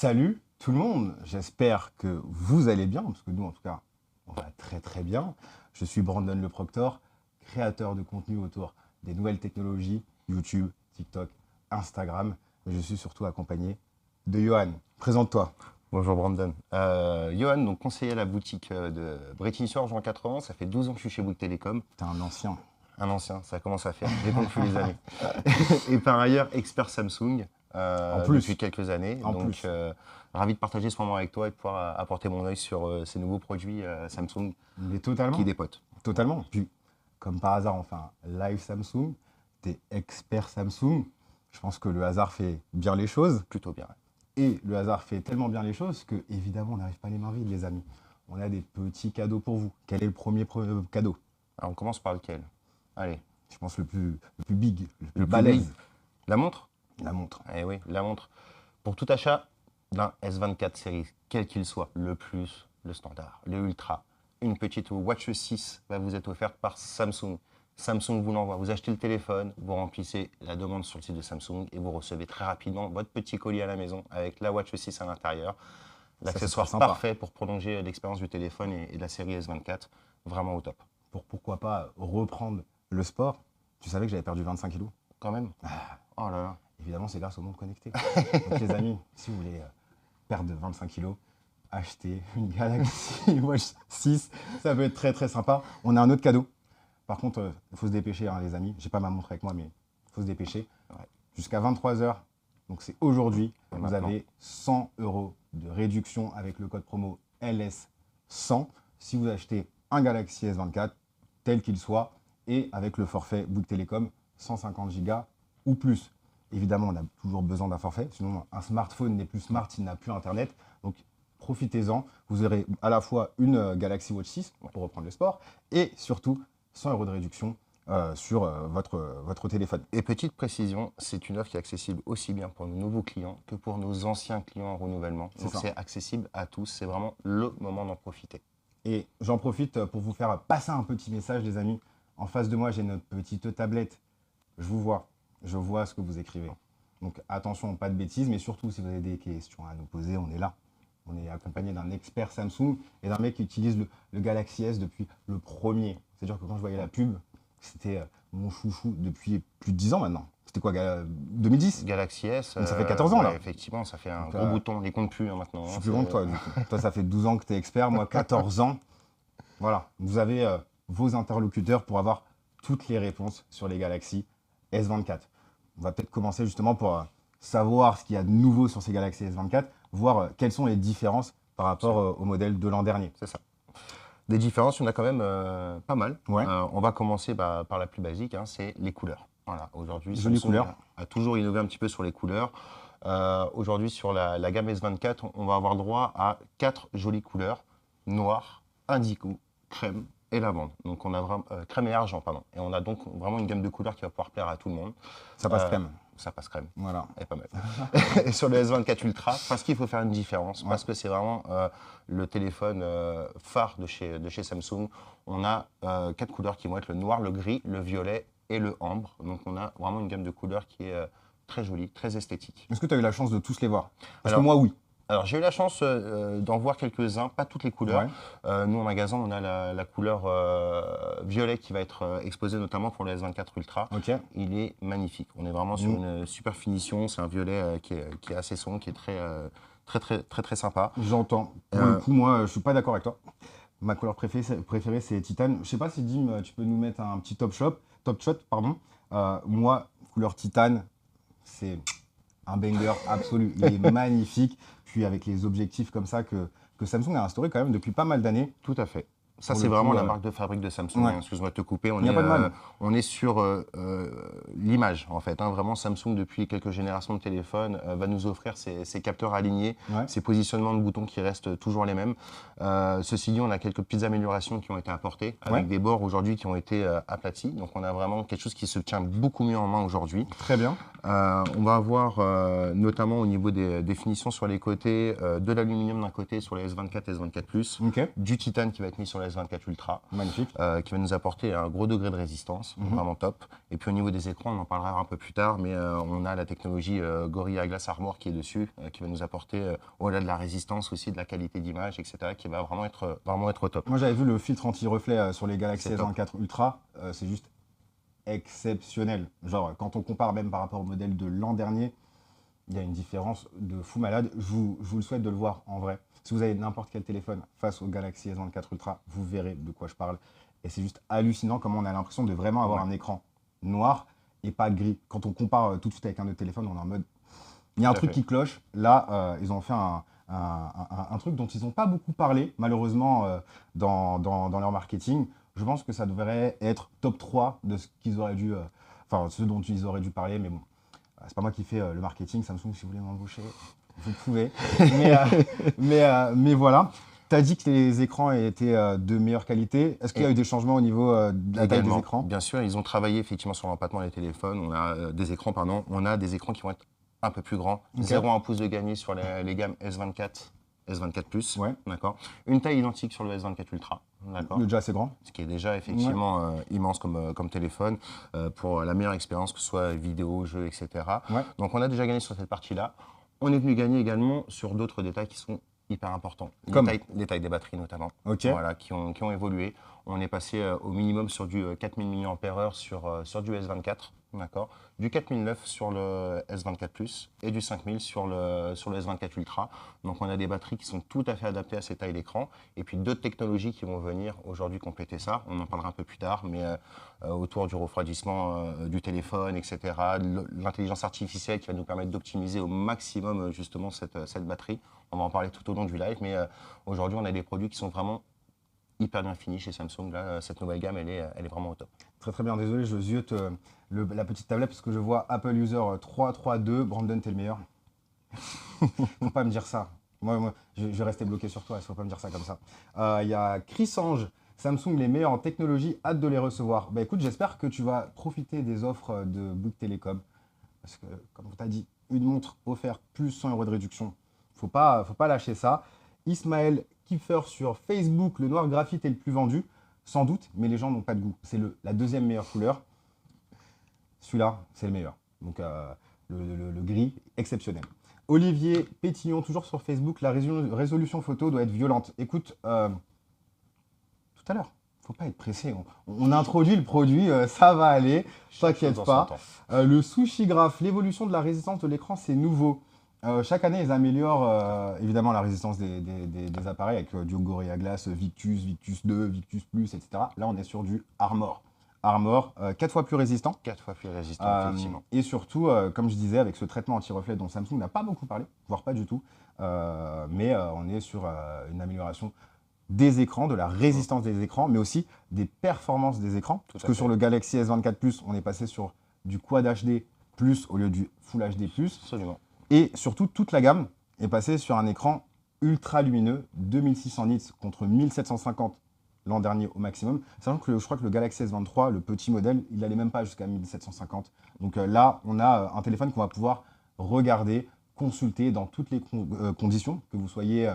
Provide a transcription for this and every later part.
Salut tout le monde, j'espère que vous allez bien, parce que nous en tout cas, on va très très bien. Je suis Brandon Le Proctor, créateur de contenu autour des nouvelles technologies, YouTube, TikTok, Instagram, mais je suis surtout accompagné de Johan. Présente-toi. Bonjour Brandon. Johan, donc conseiller à la boutique de Brétigny-sur-Orge en 80, ça fait 12 ans que je suis chez Bouygues Télécom. T'es un ancien. Un ancien, ça commence à faire, j'ai conclu les années. Et par ailleurs, expert Samsung depuis quelques années. Donc ravi de partager ce moment avec toi et de pouvoir apporter mon œil sur ces nouveaux produits Samsung qui dépotent. Totalement. Puis, comme par hasard, enfin, live Samsung, t'es expert Samsung. Je pense que le hasard fait bien les choses. Plutôt bien. Et le hasard fait tellement bien les choses que, évidemment, on n'arrive pas les mains vides, les amis. On a des petits cadeaux pour vous. Quel est le premier cadeau? Alors, on commence par lequel? Allez. Je pense le plus big, le plus balèze. Big. La montre? La montre. Eh oui, la montre. Pour tout achat d'un S24 série, quel qu'il soit, le plus, le standard, le ultra, une petite Watch 6 va vous être offerte par Samsung. Samsung vous l'envoie. Vous achetez le téléphone, vous remplissez la demande sur le site de Samsung et vous recevez très rapidement votre petit colis à la maison avec la Watch 6 à l'intérieur. L'accessoire parfait pour prolonger l'expérience du téléphone et de la série S24. Vraiment au top. Pourquoi pas reprendre le sport? Tu savais que j'avais perdu 25 kilos? Quand même. Oh là là. Évidemment, c'est grâce au monde connecté. Donc les amis, si vous voulez perdre 25 kilos, achetez une Galaxy Watch 6. Ça peut être très très sympa. On a un autre cadeau. Par contre, il faut se dépêcher, hein, les amis. J'ai pas ma montre avec moi, mais il faut se dépêcher. Ouais. Jusqu'à 23 h, donc c'est aujourd'hui, vous avez 100 € de réduction avec le code promo LS100 si vous achetez un Galaxy S24, tel qu'il soit, et avec le forfait Bouygues Télécom, 150 Go ou plus. Évidemment, on a toujours besoin d'un forfait, sinon un smartphone n'est plus smart s'il n'a plus Internet. Donc profitez-en, vous aurez à la fois une Galaxy Watch 6 pour reprendre le sport, et surtout 100 € de réduction sur votre téléphone. Et petite précision, c'est une offre qui est accessible aussi bien pour nos nouveaux clients que pour nos anciens clients en renouvellement. Donc c'est accessible à tous, c'est vraiment le moment d'en profiter. Et j'en profite pour vous faire passer un petit message, les amis. En face de moi, j'ai notre petite tablette. Je vous vois, je vois ce que vous écrivez. Donc attention, pas de bêtises, mais surtout si vous avez des questions à nous poser, on est là. On est accompagné d'un expert Samsung et d'un mec qui utilise le Galaxy S depuis le premier. C'est-à-dire que quand je voyais la pub, c'était mon chouchou depuis plus de 10 ans maintenant. C'était quoi, 2010? Galaxy S. Donc ça fait 14 ans là. Effectivement, ça fait un gros bouton. Les compte plus maintenant. Je suis plus grand que toi. Toi, ça fait 12 ans que tu es expert, moi 14 ans. Voilà, vous avez vos interlocuteurs pour avoir toutes les réponses sur les Galaxy S24. On va peut-être commencer justement pour savoir ce qu'il y a de nouveau sur ces Galaxy S24, voir quelles sont les différences par rapport au modèle de l'an dernier. C'est ça. Des différences, il y en a quand même pas mal. Ouais. On va commencer par la plus basique, hein, c'est les couleurs. Voilà, aujourd'hui, Samsung a toujours innové un petit peu sur les couleurs. Aujourd'hui, sur la gamme S24, on va avoir droit à 4 jolies couleurs: noir, indigo, crème et lavande. Donc on a vraiment crème et argent, pardon. Et on a donc vraiment une gamme de couleurs qui va pouvoir plaire à tout le monde. Ça passe crème. Ça passe crème. Voilà. Et pas mal. Et sur le S24 Ultra, parce qu'il faut faire une différence, parce que c'est vraiment le téléphone phare de chez Samsung. On a 4 couleurs qui vont être le noir, le gris, le violet et le ambre. Donc on a vraiment une gamme de couleurs qui est très jolie, très esthétique. Est-ce que tu as eu la chance de tous les voir? Parce que moi, oui. Alors j'ai eu la chance d'en voir quelques-uns, pas toutes les couleurs. Ouais. Nous en magasin, on a la couleur violet qui va être exposée notamment pour le S24 Ultra. Okay. Il est magnifique. On est vraiment sur une super finition. C'est un violet qui est assez sombre, qui est très sympa. J'entends. Pour le coup, moi, je suis pas d'accord avec toi. Ma couleur préférée, c'est titane. Je sais pas si Dim, tu peux nous mettre un petit top shot, pardon. Moi, couleur titane, c'est un banger absolu. Il est magnifique. Puis avec les objectifs comme ça que Samsung a instauré quand même depuis pas mal d'années. Tout à fait. Ça, c'est vraiment la marque de fabrique de Samsung. Ouais. Excuse-moi de te couper. On est sur l'image, en fait. Vraiment, Samsung, depuis quelques générations de téléphones, va nous offrir ces capteurs alignés, ces positionnements de boutons qui restent toujours les mêmes. Ceci dit, on a quelques petites améliorations qui ont été apportées, avec des bords aujourd'hui qui ont été aplatis. Donc, on a vraiment quelque chose qui se tient beaucoup mieux en main aujourd'hui. Très bien. On va avoir, notamment au niveau des définitions sur les côtés, de l'aluminium d'un côté sur les S24 et S24+, du titane qui va être mis sur les S24 Ultra. Magnifique. Qui va nous apporter un gros degré de résistance, vraiment top. Et puis au niveau des écrans, on en parlera un peu plus tard, mais on a la technologie Gorilla Glass Armor qui est dessus, qui va nous apporter, au-delà de la résistance aussi, de la qualité d'image, etc., qui va vraiment être au top. Moi, j'avais vu le filtre anti-reflet sur les Galaxy C'est top. S24 Ultra. C'est juste exceptionnel. Genre, quand on compare même par rapport au modèle de l'an dernier, il y a une différence de fou malade. Je vous le souhaite de le voir en vrai. Si vous avez n'importe quel téléphone face au Galaxy S24 Ultra, vous verrez de quoi je parle. Et c'est juste hallucinant comment on a l'impression de vraiment avoir un écran noir et pas gris. Quand on compare tout de suite avec un autre téléphone, on est en mode... Il y a un truc qui cloche. Là, ils ont fait un truc dont ils n'ont pas beaucoup parlé, malheureusement, dans leur marketing. Je pense que ça devrait être top 3 de ce qu'ils auraient dû... ce dont ils auraient dû parler, mais bon. C'est pas moi qui fais le marketing. Samsung, si vous voulez m'embaucher, vous pouvez. Mais voilà. Tu as dit que les écrans étaient de meilleure qualité. Est-ce qu'il y a eu des changements au niveau de la taille des écrans? Bien sûr, ils ont travaillé effectivement sur l'empattement des téléphones. On a des écrans, On a des écrans qui vont être un peu plus grands. Okay. 0,1 pouce de gagné sur les gammes S24, S24 Plus. Ouais. D'accord. Une taille identique sur le S24 Ultra. D'accord. Déjà assez grand. Ce qui est déjà effectivement immense comme téléphone pour la meilleure expérience, que ce soit vidéo, jeu, etc. Ouais. Donc on a déjà gagné sur cette partie-là. On est venu gagner également sur d'autres détails qui sont hyper importants. Les tailles des batteries notamment, voilà, qui ont évolué. On est passé au minimum sur du 4000 mAh sur du S24, d'accord, du 4009 sur le S24 Plus et du 5000 sur le S24 Ultra. Donc on a des batteries qui sont tout à fait adaptées à ces tailles d'écran. Et puis d'autres technologies qui vont venir aujourd'hui compléter ça. On en parlera un peu plus tard, mais autour du refroidissement du téléphone, etc. L'intelligence artificielle qui va nous permettre d'optimiser au maximum justement cette batterie. On va en parler tout au long du live, mais aujourd'hui on a des produits qui sont vraiment hyper bien finis chez Samsung. Là, cette nouvelle gamme, elle est vraiment au top. Très très bien, désolé, je ziote la petite tablette parce que je vois Apple User 332. Brandon, t'es le meilleur. Faut pas me dire ça. Moi je vais rester bloqué sur toi, il faut pas me dire ça comme ça. Il y a Chris Ange, Samsung les meilleurs en technologie, hâte de les recevoir. Bah écoute, j'espère que tu vas profiter des offres de Bouygues Télécom. Parce que, comme on t'a dit, une montre offerte plus 100 € de réduction. Faut pas lâcher ça. Ismaël Kiefer sur Facebook, le noir graphite est le plus vendu. Sans doute, mais les gens n'ont pas de goût. C'est la deuxième meilleure couleur. Celui-là, c'est le meilleur. Donc, le gris, exceptionnel. Olivier Pétillon, toujours sur Facebook, la résolution photo doit être violente. Écoute, tout à l'heure, faut pas être pressé. On introduit le produit, ça va aller, t'inquiète pas. Le sushi graph, l'évolution de la résistance de l'écran, c'est nouveau. Chaque année, ils améliorent évidemment la résistance des appareils avec du Gorilla Glass, Victus, Victus 2, Victus Plus, etc. Là, on est sur du Armor. Armor, 4 fois plus résistant. 4 fois plus résistant, effectivement. Et surtout, comme je disais, avec ce traitement anti-reflet dont Samsung n'a pas beaucoup parlé, voire pas du tout, mais on est sur une amélioration des écrans, de la résistance des écrans, mais aussi des performances des écrans. Parce que sur le Galaxy S24 Plus, on est passé sur du Quad HD Plus au lieu du Full HD Plus. Absolument. Et surtout, toute la gamme est passée sur un écran ultra lumineux, 2600 nits contre 1750 l'an dernier au maximum. Sachant que je crois que le Galaxy S23, le petit modèle, il n'allait même pas jusqu'à 1750. Donc là, on a un téléphone qu'on va pouvoir regarder, consulter dans toutes les conditions, que vous soyez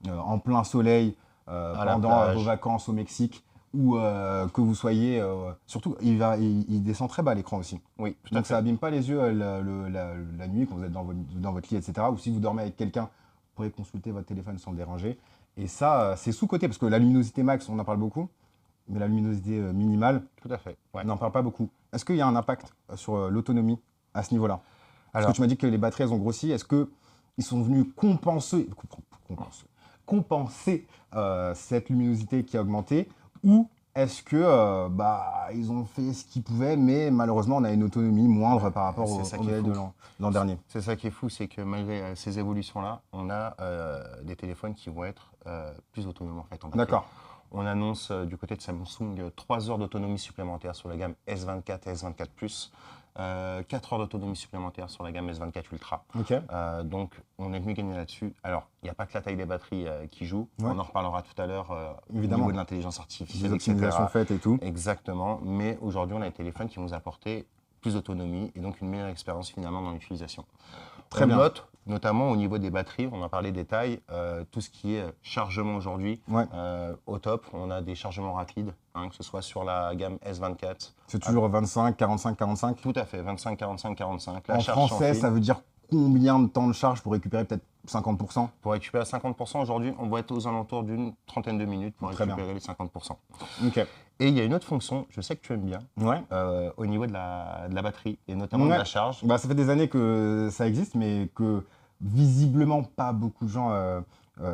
en plein soleil, pendant vos vacances au Mexique, ou que vous soyez... surtout, il descend très bas l'écran aussi. Oui, tout donc ça abîme pas les yeux la nuit quand vous êtes dans votre lit, etc. Ou si vous dormez avec quelqu'un, vous pourrez consulter votre téléphone sans le déranger. Et ça, c'est sous-coté, parce que la luminosité max, on en parle beaucoup, mais la luminosité minimale, tout à fait. Ouais. On n'en parle pas beaucoup. Est-ce qu'il y a un impact sur l'autonomie à ce niveau-là? Parce que tu m'as dit que les batteries, elles ont grossi. Est-ce qu'ils sont venus compenser cette luminosité qui a augmenté, ou est-ce que ils ont fait ce qu'ils pouvaient, mais malheureusement on a une autonomie moindre par rapport au modèle de l'an dernier? C'est ça qui est fou, c'est que malgré ces évolutions-là, on a des téléphones qui vont être plus autonomes en fait. D'accord. On annonce du côté de Samsung 3 heures d'autonomie supplémentaire sur la gamme S24 et S24 Plus. 4 heures d'autonomie supplémentaire sur la gamme S24 Ultra. Okay. Donc, on est venu gagner là-dessus. Alors, il n'y a pas que la taille des batteries qui joue. Ouais. On en reparlera tout à l'heure au niveau de l'intelligence artificielle, des optimisations faites et tout. Exactement. Mais aujourd'hui, on a des téléphones qui vont nous apporter plus d'autonomie et donc une meilleure expérience finalement dans l'utilisation. On note notamment au niveau des batteries. On a parlé des tailles, tout ce qui est chargement aujourd'hui. Ouais. Au top, on a des chargements rapides, hein, que ce soit sur la gamme S24. C'est toujours 25, 45, 45. Tout à fait, 25, 45, 45. La En charge sans français, fil. ça veut dire combien de temps de charge pour récupérer peut-être 50%? Pour récupérer 50%, aujourd'hui, on va être aux alentours d'une trentaine de minutes pour Très récupérer les 50%. Ok. Et il y a une autre fonction, je sais que tu aimes bien, Ouais. au niveau de la batterie et notamment de Ouais. la charge. Bah, ça fait des années que ça existe, mais que visiblement pas beaucoup de gens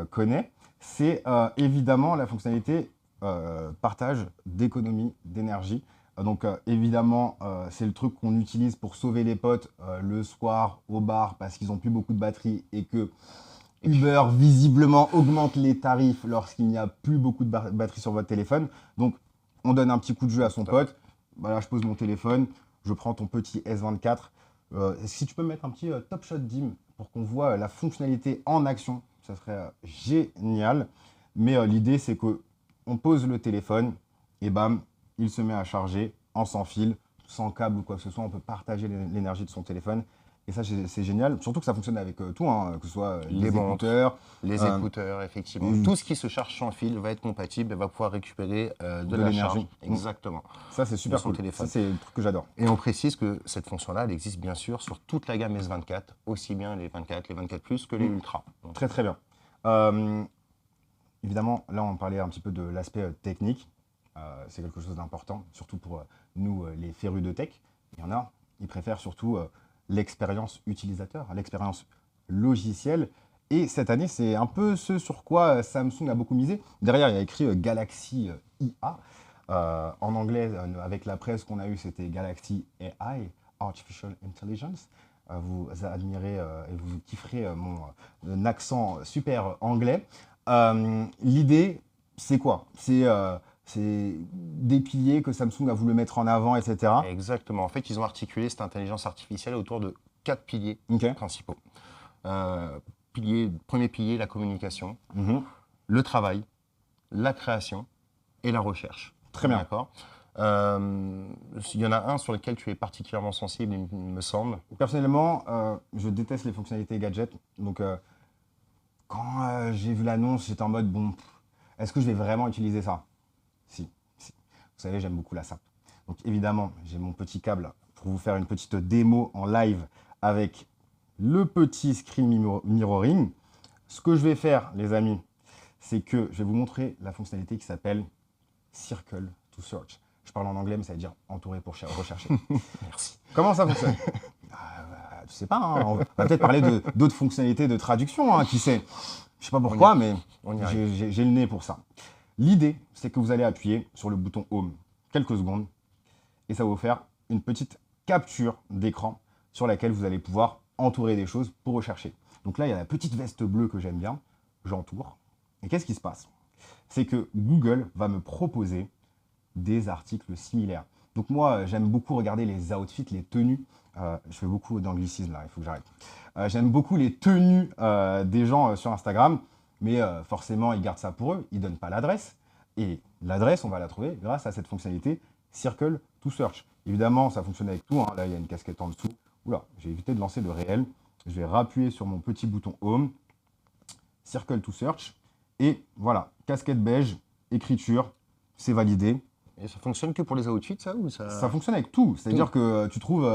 connaissent. C'est évidemment la fonctionnalité partage d'économie d'énergie. Donc évidemment, c'est le truc qu'on utilise pour sauver les potes le soir au bar parce qu'ils n'ont plus beaucoup de batterie et que Uber visiblement augmente les tarifs lorsqu'il n'y a plus beaucoup de batterie sur votre téléphone. Donc on donne un petit coup de jeu à son pote. Voilà, je pose mon téléphone, je prends ton petit S24. Si tu peux me mettre un petit Top Shot Dim pour qu'on voit la fonctionnalité en action, ça serait génial. Mais l'idée, c'est qu'on pose le téléphone et bam, il se met à charger en sans fil, sans câble ou quoi que ce soit. On peut partager l'énergie de son téléphone. Et ça, c'est génial. Surtout que ça fonctionne avec tout, hein, que ce soit les montres, écouteurs. Les écouteurs, effectivement. Tout ce qui se charge sans fil va être compatible et va pouvoir récupérer de la l'énergie. charge. Exactement. Ça, c'est super De son cool. téléphone. Ça, c'est le truc que j'adore. Et on précise que cette fonction-là, elle existe bien sûr sur toute la gamme S24, aussi bien les 24, les 24 Plus que les Ultra. Donc, Très, très bien. Évidemment, là, on parlait un petit peu de l'aspect technique. C'est quelque chose d'important, surtout pour nous, les férus de tech. Il y en a, ils préfèrent surtout l'expérience utilisateur, l'expérience logicielle. Et cette année, c'est un peu ce sur quoi Samsung a beaucoup misé. Derrière, il y a écrit Galaxy IA. En anglais, avec la presse qu'on a eue, c'était Galaxy AI, Artificial Intelligence. Vous admirez et vous kifferez mon accent super anglais. L'idée, c'est quoi? C'est des piliers que Samsung a voulu mettre en avant, etc. exactement. En fait, ils ont articulé cette intelligence artificielle autour de 4 piliers Ok. principaux. Premier pilier, la communication, Mhm. le travail, la création et la recherche. Très bien. D'accord. Il y en a un sur lequel tu es particulièrement sensible, il me semble. Personnellement, je déteste les fonctionnalités gadgets. Donc, quand j'ai vu l'annonce, j'étais en mode, bon, est-ce que je vais vraiment utiliser ça? Si. Vous savez, j'aime beaucoup la SAP. Donc, évidemment, j'ai mon petit câble pour vous faire une petite démo en live avec le petit screen mirroring. Ce que je vais faire, les amis, c'est que je vais vous montrer la fonctionnalité qui s'appelle Circle to Search. Je parle en anglais, mais ça veut dire entouré pour rechercher. Merci. Comment ça fonctionne? Je sais pas, hein, on va peut-être parler d'autres fonctionnalités de traduction, hein, qui sait. Je sais pas pourquoi, mais On y arrive. j'ai le nez pour ça. L'idée, c'est que vous allez appuyer sur le bouton Home quelques secondes et ça va vous faire une petite capture d'écran sur laquelle vous allez pouvoir entourer des choses pour rechercher. Donc là, il y a la petite veste bleue que j'aime bien. J'entoure. Et qu'est-ce qui se passe? C'est que Google va me proposer des articles similaires. Donc moi, j'aime beaucoup regarder les outfits, les tenues. Je fais beaucoup d'anglicisme là, il faut que j'arrête. J'aime beaucoup les tenues des gens sur Instagram, mais forcément, ils gardent ça pour eux, ils ne donnent pas l'adresse. Et l'adresse, on va la trouver grâce à cette fonctionnalité Circle to Search. Évidemment, ça fonctionne avec tout, hein. Là, il y a une casquette en dessous. Oula, j'ai évité de lancer le réel. Je vais rappuyer sur mon petit bouton Home, Circle to Search. Et voilà, casquette beige, écriture, c'est validé. Et ça fonctionne que pour les outfits, ça ou ça... Ça fonctionne avec tout. C'est-à-dire que tu trouves,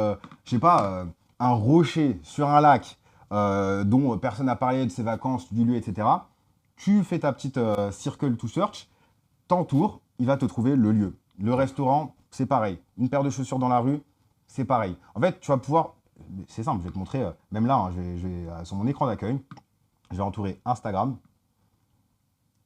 je sais pas, un rocher sur un lac dont personne n'a parlé de ses vacances, du lieu, etc. Tu fais ta petite Circle to Search, t'entoures, il va te trouver le lieu. Le restaurant, c'est pareil. Une paire de chaussures dans la rue, c'est pareil. En fait, tu vas pouvoir, c'est simple, je vais te montrer, même là, hein, je vais sur mon écran d'accueil, je vais entourer Instagram.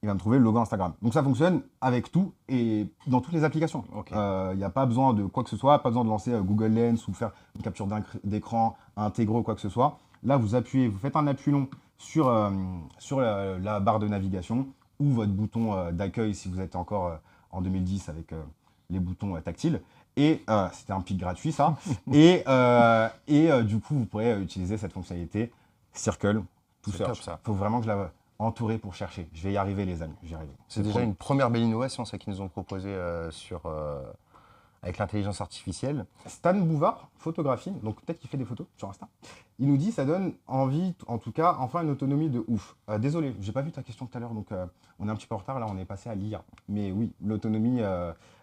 Il va me trouver le logo Instagram. Donc ça fonctionne avec tout et dans toutes les applications. Ok. Il n'y a pas besoin de quoi que ce soit, pas besoin de lancer Google Lens ou faire une capture d'écran intégrée ou quoi que ce soit. Là, vous appuyez, vous faites un appui long sur la barre de navigation ou votre bouton d'accueil si vous êtes encore en 2010 avec les boutons tactiles. Et c'était un pic gratuit, ça. et du coup, vous pourrez utiliser cette fonctionnalité Circle to C'est Search. top, ça. Il faut vraiment que je la entouré pour chercher. Je vais y arriver, les amis. J'y arrive. C'est déjà une première belle innovation, ça qu'ils nous ont proposé avec l'intelligence artificielle. Stan Bouvard, photographie, donc peut-être qu'il fait des photos sur Insta. Il nous dit ça donne envie, en tout cas, enfin une autonomie de ouf. Désolé, j'ai pas vu ta question tout à l'heure, donc on est un petit peu en retard, là on est passé à l'IA. Mais oui, l'autonomie,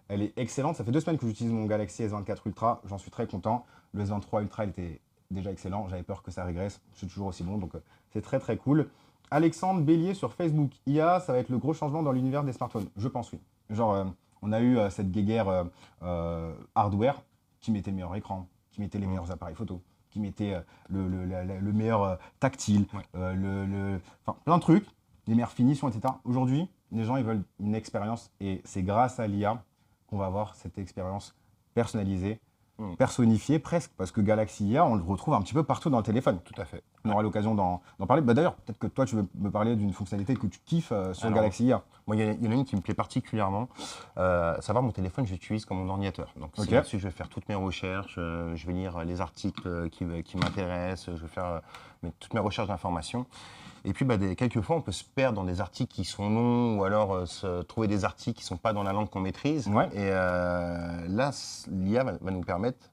elle est excellente. Ça fait 2 semaines que j'utilise mon Galaxy S24 Ultra, j'en suis très content. Le S23 Ultra, il était déjà excellent, j'avais peur que ça régresse, c'est toujours aussi bon, donc c'est très très cool. Alexandre Bélier sur Facebook, IA, ça va être le gros changement dans l'univers des smartphones. Je pense oui. Genre, on a eu cette guéguerre hardware qui mettait le meilleur écran, qui mettait les meilleurs appareils photo, qui mettait le meilleur tactile, enfin, plein de trucs, les meilleures finitions, etc. Aujourd'hui, les gens ils veulent une expérience et c'est grâce à l'IA qu'on va avoir cette expérience personnalisée, personnifiée presque, parce que Galaxy IA, on le retrouve un petit peu partout dans le téléphone. Tout à fait. On aura l'occasion d'en parler. Bah, d'ailleurs, peut-être que toi, tu veux me parler d'une fonctionnalité que tu kiffes sur Galaxy IA. Moi, il y en a une qui me plaît particulièrement. Savoir mon téléphone, je l'utilise comme mon ordinateur. Donc, Ok. là-dessus, je vais faire toutes mes recherches, je vais lire les articles qui m'intéressent, je vais faire toutes mes recherches d'informations. Et puis, quelquefois, on peut se perdre dans des articles qui sont longs ou alors trouver des articles qui ne sont pas dans la langue qu'on maîtrise. Ouais. Et là, l'IA va nous permettre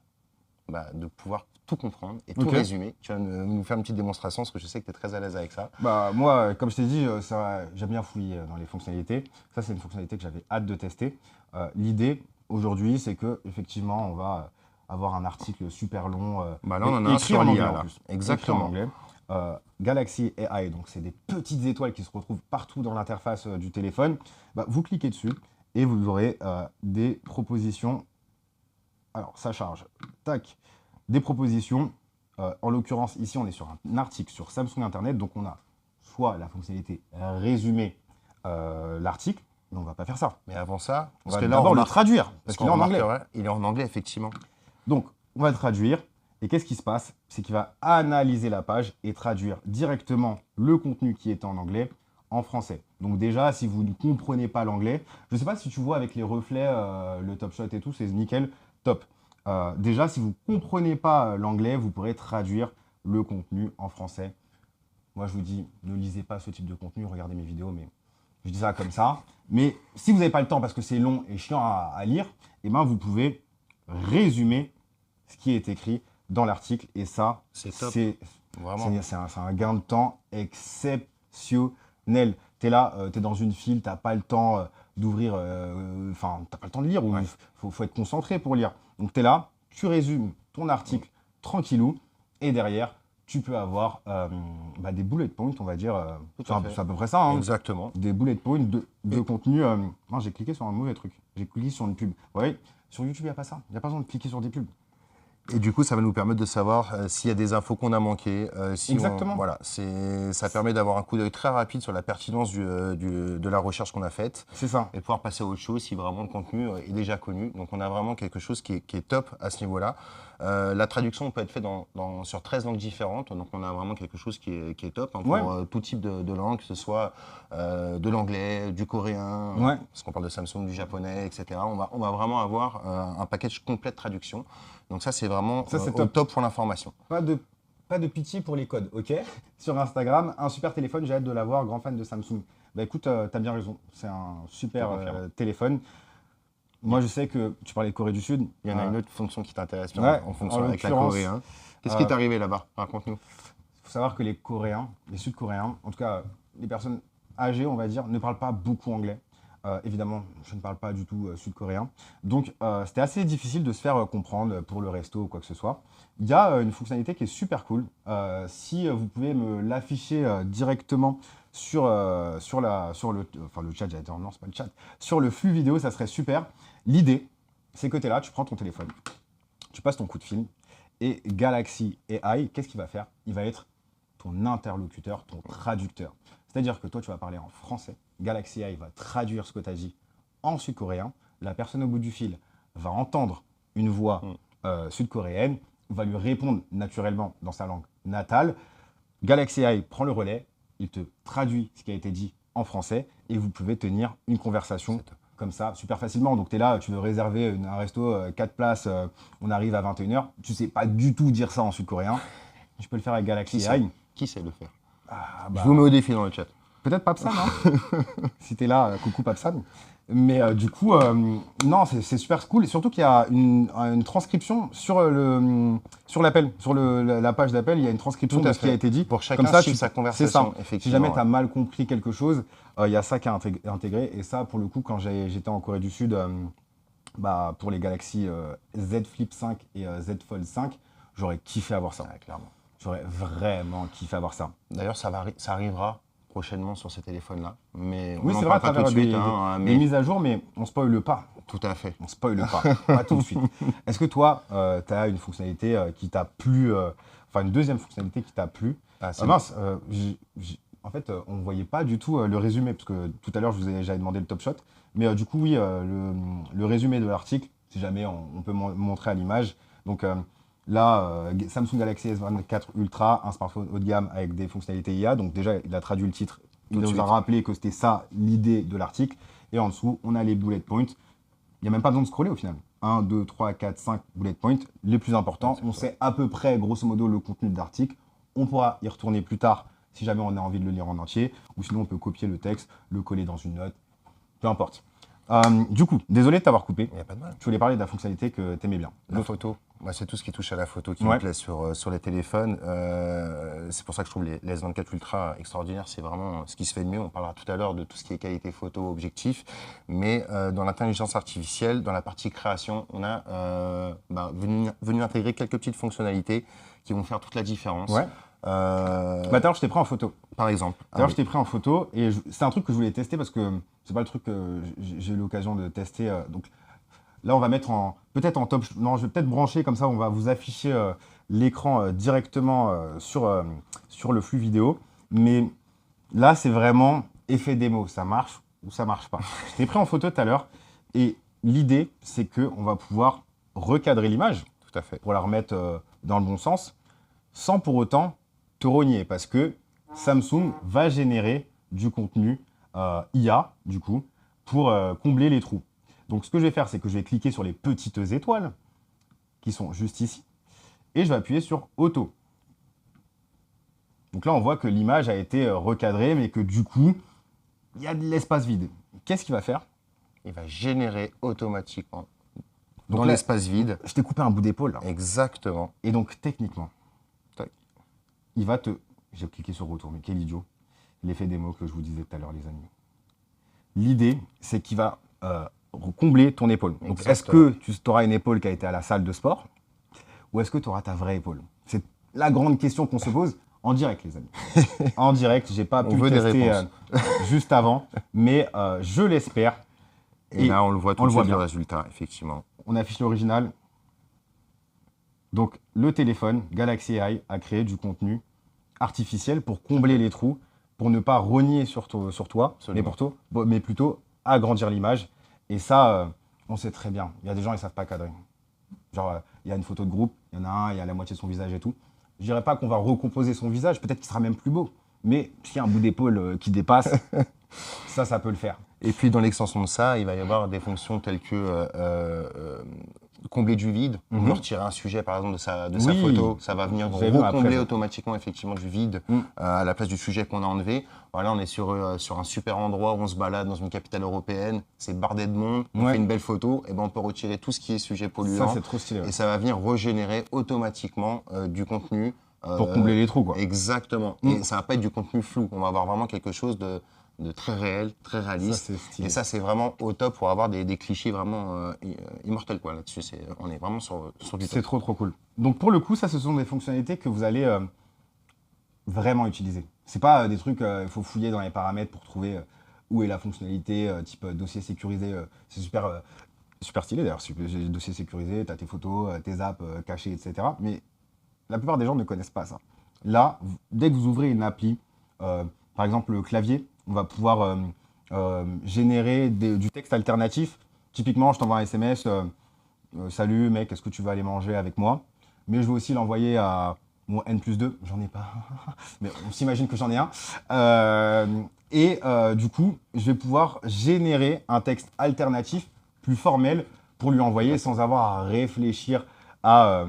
de pouvoir tout comprendre et tout résumer. Tu vas nous faire une petite démonstration parce que je sais que tu es très à l'aise avec ça. Bah, moi, comme je t'ai dit, j'aime bien fouiller dans les fonctionnalités. Ça, c'est une fonctionnalité que j'avais hâte de tester. L'idée, aujourd'hui, c'est qu'effectivement, on va avoir un article super long. Là, on en a un écrit sur en l'IA, anglais, là. en plus. Exactement. Écrit en anglais. Galaxy AI, donc c'est des petites étoiles qui se retrouvent partout dans l'interface du téléphone. Vous cliquez dessus et vous aurez des propositions. Alors, ça charge. Tac. Des propositions. En l'occurrence, ici, on est sur un article sur Samsung Internet. Donc, on a soit la fonctionnalité résumer l'article, mais on ne va pas faire ça. Mais avant ça, On va d'abord le traduire, parce qu'il est en anglais. Il est en anglais, effectivement. Donc, on va le traduire. Et qu'est-ce qui se passe? C'est qu'il va analyser la page et traduire directement le contenu qui était en anglais en français. Donc déjà, si vous ne comprenez pas l'anglais, je ne sais pas si tu vois avec les reflets, le Top Shot et tout, c'est nickel, top. Déjà, si vous ne comprenez pas l'anglais, vous pourrez traduire le contenu en français. Moi, je vous dis, ne lisez pas ce type de contenu, regardez mes vidéos, mais je dis ça comme ça. Mais si vous n'avez pas le temps, parce que c'est long et chiant à lire, eh ben, vous pouvez résumer ce qui est écrit dans l'article. Et ça, c'est top. Vraiment. C'est un gain de temps exceptionnel. Tu es là, tu es dans une file, tu n'as pas le temps d'ouvrir, enfin, tu n'as pas le temps de lire, il faut être concentré pour lire. Donc tu es là, tu résumes ton article tranquillou, et derrière, tu peux avoir des bullet points, on va dire. C'est à peu près ça. Hein. Exactement. Des bullet points de contenu. Non, j'ai cliqué sur un mauvais truc. J'ai cliqué sur une pub. Ouais, sur YouTube, il n'y a pas ça. Il n'y a pas besoin de cliquer sur des pubs. Et du coup, ça va nous permettre de savoir s'il y a des infos qu'on a manquées. Exactement. Voilà, ça permet d'avoir un coup d'œil très rapide sur la pertinence de la recherche qu'on a faite. C'est ça. Et pouvoir passer à autre chose si vraiment le contenu est déjà connu. Donc, on a vraiment quelque chose qui est top à ce niveau-là. La traduction peut être faite sur 13 langues différentes. Donc, on a vraiment quelque chose qui est top pour tout type de langue, que ce soit de l'anglais, du coréen, parce qu'on parle de Samsung, du japonais, etc. On va vraiment avoir un package complet de traduction. Donc ça, c'est vraiment top pour l'information. Pas de pitié pour les codes, ok? Sur Instagram, un super téléphone, j'ai hâte de l'avoir, grand fan de Samsung. Écoute, t'as bien raison, c'est un super téléphone. Moi, je sais que tu parlais de Corée du Sud. Il y en a une autre fonction qui t'intéresse en fonction avec la Corée. Hein. Qu'est-ce qui est arrivé là-bas? Raconte-nous. Il faut savoir que les Coréens, les Sud-Coréens, en tout cas les personnes âgées, on va dire, ne parlent pas beaucoup anglais. Évidemment, je ne parle pas du tout sud-coréen. Donc, c'était assez difficile de se faire comprendre pour le resto ou quoi que ce soit. Il y a une fonctionnalité qui est super cool. Si vous pouvez me l'afficher directement sur le chat, j'allais dire non, c'est pas le chat, sur le flux vidéo, ça serait super. L'idée, c'est que tu es là, tu prends ton téléphone, tu passes ton coup de fil et Galaxy AI, qu'est-ce qu'il va faire? Il va être ton interlocuteur, ton traducteur. C'est-à-dire que toi, tu vas parler en français. Galaxy AI va traduire ce que tu as dit en sud-coréen. La personne au bout du fil va entendre une voix sud-coréenne, va lui répondre naturellement dans sa langue natale. Galaxy AI prend le relais, il te traduit ce qui a été dit en français et vous pouvez tenir une conversation comme ça super facilement. Donc tu es là, tu veux réserver un resto, 4 places, on arrive à 21h. Tu ne sais pas du tout dire ça en sud-coréen. Je peux le faire avec Galaxy AI. Qui sait le faire? Ah, Je vous mets au défi dans le chat. Peut-être Papsan, hein. Si t'es là, coucou Papsan. Mais du coup, non, c'est super cool. Et surtout qu'il y a une transcription sur l'appel. Sur la page d'appel, il y a une transcription Tout à de ce qui a fait. été dit. Pour chacun Comme ça, suivre sa c'est conversation, ça. effectivement. Si jamais tu as ouais. mal compris quelque chose, il y a ça qui est intégré. Et ça, pour le coup, quand j'étais en Corée du Sud, pour les Galaxy Z Flip 5 et Z Fold 5, j'aurais kiffé avoir ça. Ouais, clairement. J'aurais vraiment kiffé avoir ça. D'ailleurs, ça arrivera prochainement sur ces téléphones-là. Mais on Oui, n'en c'est vrai, à parle pas tout travers de suite. hein, des mais mises à jour, mais on spoile pas. tout à fait. On spoile pas tout de suite. Est-ce que toi, tu as une fonctionnalité qui t'a plu, enfin une deuxième fonctionnalité qui t'a plu? Ah, c'est Mince, en fait, on ne voyait pas du tout le résumé, parce que tout à l'heure, j'avais demandé le top shot. Mais du coup, oui, le résumé de l'article, si jamais on peut montrer à l'image. Donc là, Samsung Galaxy S24 Ultra, un smartphone haut de gamme avec des fonctionnalités IA. Donc déjà, il a traduit le titre. Il Tout de nous a suite. rappelé que c'était ça l'idée de l'article. Et en dessous, on a les bullet points. Il n'y a même pas besoin de scroller au final. 1, 2, 3, 4, 5 bullet points, les plus importants. On sait à peu près, grosso modo, le contenu de l'article. On pourra y retourner plus tard si jamais on a envie de le lire en entier. Ou sinon, on peut copier le texte, le coller dans une note. Peu importe. Du coup, désolé de t'avoir coupé. Il n'y a pas de mal. Je voulais parler de la fonctionnalité que tu aimais bien. La photo, moi c'est tout ce qui touche à la photo qui Ouais. me plaît sur les téléphones. C'est pour ça que je trouve les S24 Ultra extraordinaires. C'est vraiment ce qui se fait de mieux. On parlera tout à l'heure de tout ce qui est qualité photo, objectif. Mais dans l'intelligence artificielle, dans la partie création, on a venu intégrer quelques petites fonctionnalités qui vont faire toute la différence. Ouais. D'ailleurs, je t'ai pris en photo. Par exemple. D'ailleurs, je t'ai pris en photo et c'est un truc que je voulais tester parce que c'est pas le truc que j'ai eu l'occasion de tester. Donc là, on va mettre peut-être en top. Non, je vais peut-être brancher comme ça. On va vous afficher l'écran directement sur le flux vidéo. Mais là, c'est vraiment effet démo. Ça marche ou ça marche pas. Je t'ai pris en photo tout à l'heure et l'idée, c'est que on va pouvoir recadrer l'image Tout à fait. pour la remettre dans le bon sens, sans pour autant te rogner, parce que Samsung va générer du contenu IA, du coup, pour combler les trous. Donc ce que je vais faire, c'est que je vais cliquer sur les petites étoiles, qui sont juste ici, et je vais appuyer sur Auto. Donc là, on voit que l'image a été recadrée, mais que du coup, il y a de l'espace vide. Qu'est-ce qu'il va faire? Il va générer automatiquement Donc dans là, l'espace vide. Je t'ai coupé un bout d'épaule, là. Exactement. Et donc, techniquement, Tac. il va te... J'ai cliqué sur retour, mais quel idiot. L'effet démo que je vous disais tout à l'heure, les amis. L'idée, c'est qu'il va combler ton épaule. Donc, est-ce Exactement. que tu auras une épaule qui a été à la salle de sport ou est-ce que tu auras ta vraie épaule? C'est la grande question qu'on se pose en direct, les amis. En direct, j'ai pas pu veut le des tester réponses. juste avant, mais je l'espère. Et là, on le voit tout on de le voit suite, le bien. résultat, effectivement. On affiche l'original. Donc, le téléphone Galaxy AI a créé du contenu artificiel pour combler les trous, pour ne pas rogner sur toi, Absolument. mais plutôt agrandir l'image. Et ça, on sait très bien. Il y a des gens, ils ne savent pas cadrer. Genre, il y a une photo de groupe, il y en a un, il y a la moitié de son visage et tout. Je dirais pas qu'on va recomposer son visage, peut-être qu'il sera même plus beau. Mais s'il y a un bout d'épaule qui dépasse, ça peut le faire. Et puis, dans l'extension de ça, il va y avoir des fonctions telles que combler du vide. On Mhm. veut retirer un sujet, par exemple, de sa Oui. photo. Ça va venir J'ai vu après, recombler je- automatiquement, effectivement, du vide Mm. à la place du sujet qu'on a enlevé. Voilà, on est sur un super endroit où on se balade dans une capitale européenne. C'est bardé de monde. On Ouais. fait une belle photo. Et ben, on peut retirer tout ce qui est sujet polluant. Ça, c'est trop stylé. Ouais. Et ça va venir régénérer automatiquement du contenu. Pour combler les trous, quoi. Exactement. Mm. Et ça va pas être du contenu flou. On va avoir vraiment quelque chose de très réel, très Ça, réaliste. c'est stylé. Et ça, c'est vraiment au top pour avoir des clichés vraiment immortels quoi, là-dessus. On est vraiment sur du C'est top. trop, trop cool. Donc, pour le coup, ça, ce sont des fonctionnalités que vous allez vraiment utiliser. C'est pas des trucs, il faut fouiller dans les paramètres pour trouver où est la fonctionnalité, type dossier sécurisé. C'est super stylé d'ailleurs. J'ai dossier sécurisé, tu as tes photos, tes apps cachées, etc. Mais la plupart des gens ne connaissent pas ça. Là, dès que vous ouvrez une appli, par exemple le clavier, on va pouvoir générer du texte alternatif. Typiquement, je t'envoie un SMS, salut mec, est-ce que tu veux aller manger avec moi? Mais je veux aussi l'envoyer à mon N+2, j'en ai pas, mais on s'imagine que j'en ai un. Du coup, je vais pouvoir générer un texte alternatif plus formel pour lui envoyer sans avoir à réfléchir à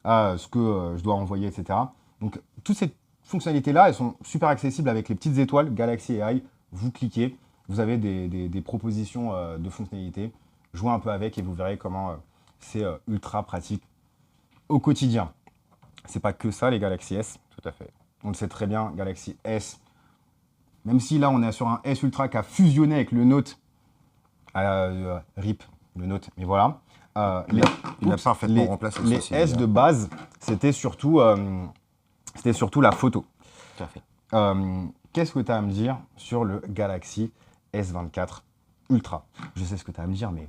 ce que je dois envoyer, etc. Donc, toute cette fonctionnalités-là, elles sont super accessibles avec les petites étoiles Galaxy AI. Vous cliquez, vous avez des propositions de fonctionnalités. Jouez un peu avec et vous verrez comment c'est ultra pratique au quotidien. C'est pas que ça, les Galaxy S. Tout à fait. On le sait très bien, Galaxy S. Même si là, on est sur un S Ultra qui a fusionné avec le Note. RIP, le Note, mais voilà. Il a parfaitement remplacé les ceci, S de base, c'était surtout la photo. Tout à fait. Qu'est-ce que tu as à me dire sur le Galaxy S24 Ultra? Je sais ce que tu as à me dire, mais...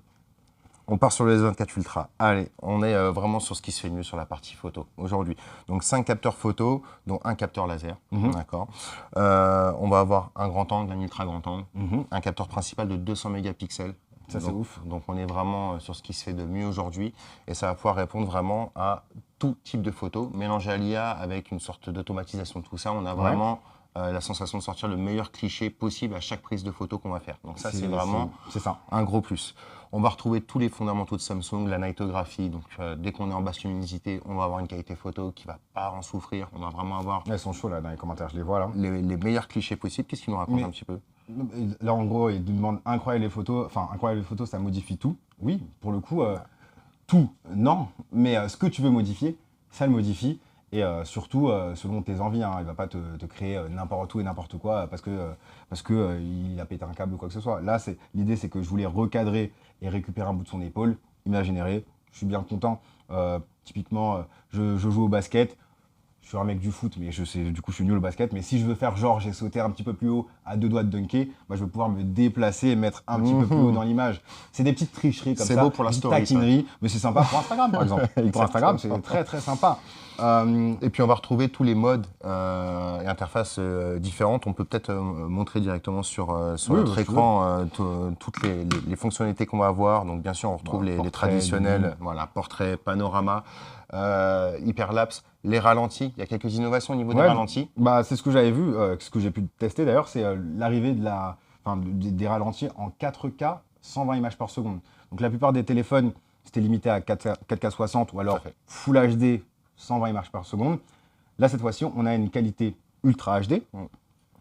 On part sur le S24 Ultra. Allez, on est vraiment sur ce qui se fait de mieux sur la partie photo aujourd'hui. Donc 5 capteurs photo, dont un capteur laser. D'accord. On va avoir un grand angle, un ultra grand angle, un capteur principal de 200 mégapixels. Ça, c'est ouf. Donc on est vraiment sur ce qui se fait de mieux aujourd'hui et ça va pouvoir répondre vraiment à tout type de photos, mélangé à l'IA avec une sorte d'automatisation de tout ça. On a vraiment la sensation de sortir le meilleur cliché possible à chaque prise de photo qu'on va faire. Donc ça, c'est vraiment un gros plus. On va retrouver tous les fondamentaux de Samsung, la nightographie. Donc dès qu'on est en basse luminosité, on va avoir une qualité photo qui ne va pas en souffrir. On va vraiment avoir... Elles sont chauds là dans les commentaires, je les vois là. Les meilleurs clichés possibles. Qu'est-ce qu'ils nous racontent un petit peu? Là, en gros, il nous demande incroyable les photos. Enfin, incroyable les photos, ça modifie tout. Oui, pour le coup, tout, non. Mais ce que tu veux modifier, ça le modifie. Et surtout, selon tes envies, hein, il ne va pas te créer n'importe où et n'importe quoi parce que il a pété un câble ou quoi que ce soit. Là, l'idée, c'est que je voulais recadrer et récupérer un bout de son épaule. Il me l'a généré. Je suis bien content. Typiquement, je joue au basket. Je suis un mec du foot, mais du coup, je suis nul au basket. Mais si je veux faire genre, j'ai sauté un petit peu plus haut à 2 doigts de dunker, bah, je vais pouvoir me déplacer et mettre un petit peu plus haut dans l'image. C'est des petites tricheries comme ça. C'est beau pour la story. Taquinerie, mais c'est sympa pour Instagram, par exemple. Pour Instagram, c'est très, très sympa. Et puis, on va retrouver tous les modes et interfaces différentes. On peut peut-être montrer directement sur notre écran toutes les fonctionnalités qu'on va avoir. Donc, bien sûr, on retrouve les traditionnels, voilà, portrait, panorama, hyperlapse. Les ralentis, il y a quelques innovations au niveau des ralentis. Bah, c'est ce que j'avais vu, ce que j'ai pu tester d'ailleurs, c'est l'arrivée des ralentis en 4K 120 images par seconde. Donc la plupart des téléphones, c'était limité à 4K 60 ou alors Full HD 120 images par seconde. Là, cette fois-ci, on a une qualité Ultra HD,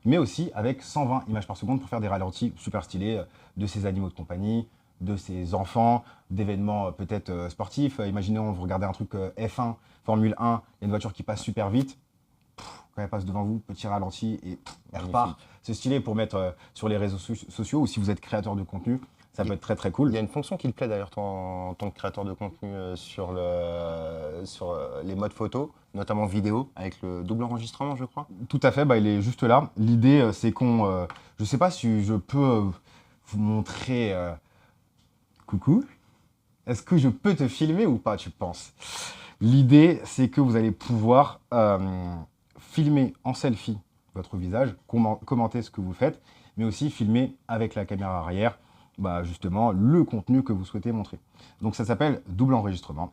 mais aussi avec 120 images par seconde pour faire des ralentis super stylés de ses animaux de compagnie, de ses enfants, d'événements peut-être sportifs. Imaginons, vous regardez un truc F1, Formule 1, il y a une voiture qui passe super vite. Quand elle passe devant vous, petit ralenti et elle repart. C'est stylé pour mettre sur les réseaux sociaux ou si vous êtes créateur de contenu, ça peut être très très cool. Il y a une fonction qui te plaît d'ailleurs en tant que créateur de contenu sur les modes photo, notamment vidéo, avec le double enregistrement, je crois. Tout à fait, bah, il est juste là. L'idée, c'est qu'on... je ne sais pas si je peux vous montrer... Coucou. Est-ce que je peux te filmer ou pas, tu penses? L'idée, c'est que vous allez pouvoir filmer en selfie votre visage, commenter ce que vous faites, mais aussi filmer avec la caméra arrière, bah, justement, le contenu que vous souhaitez montrer. Donc ça s'appelle double enregistrement.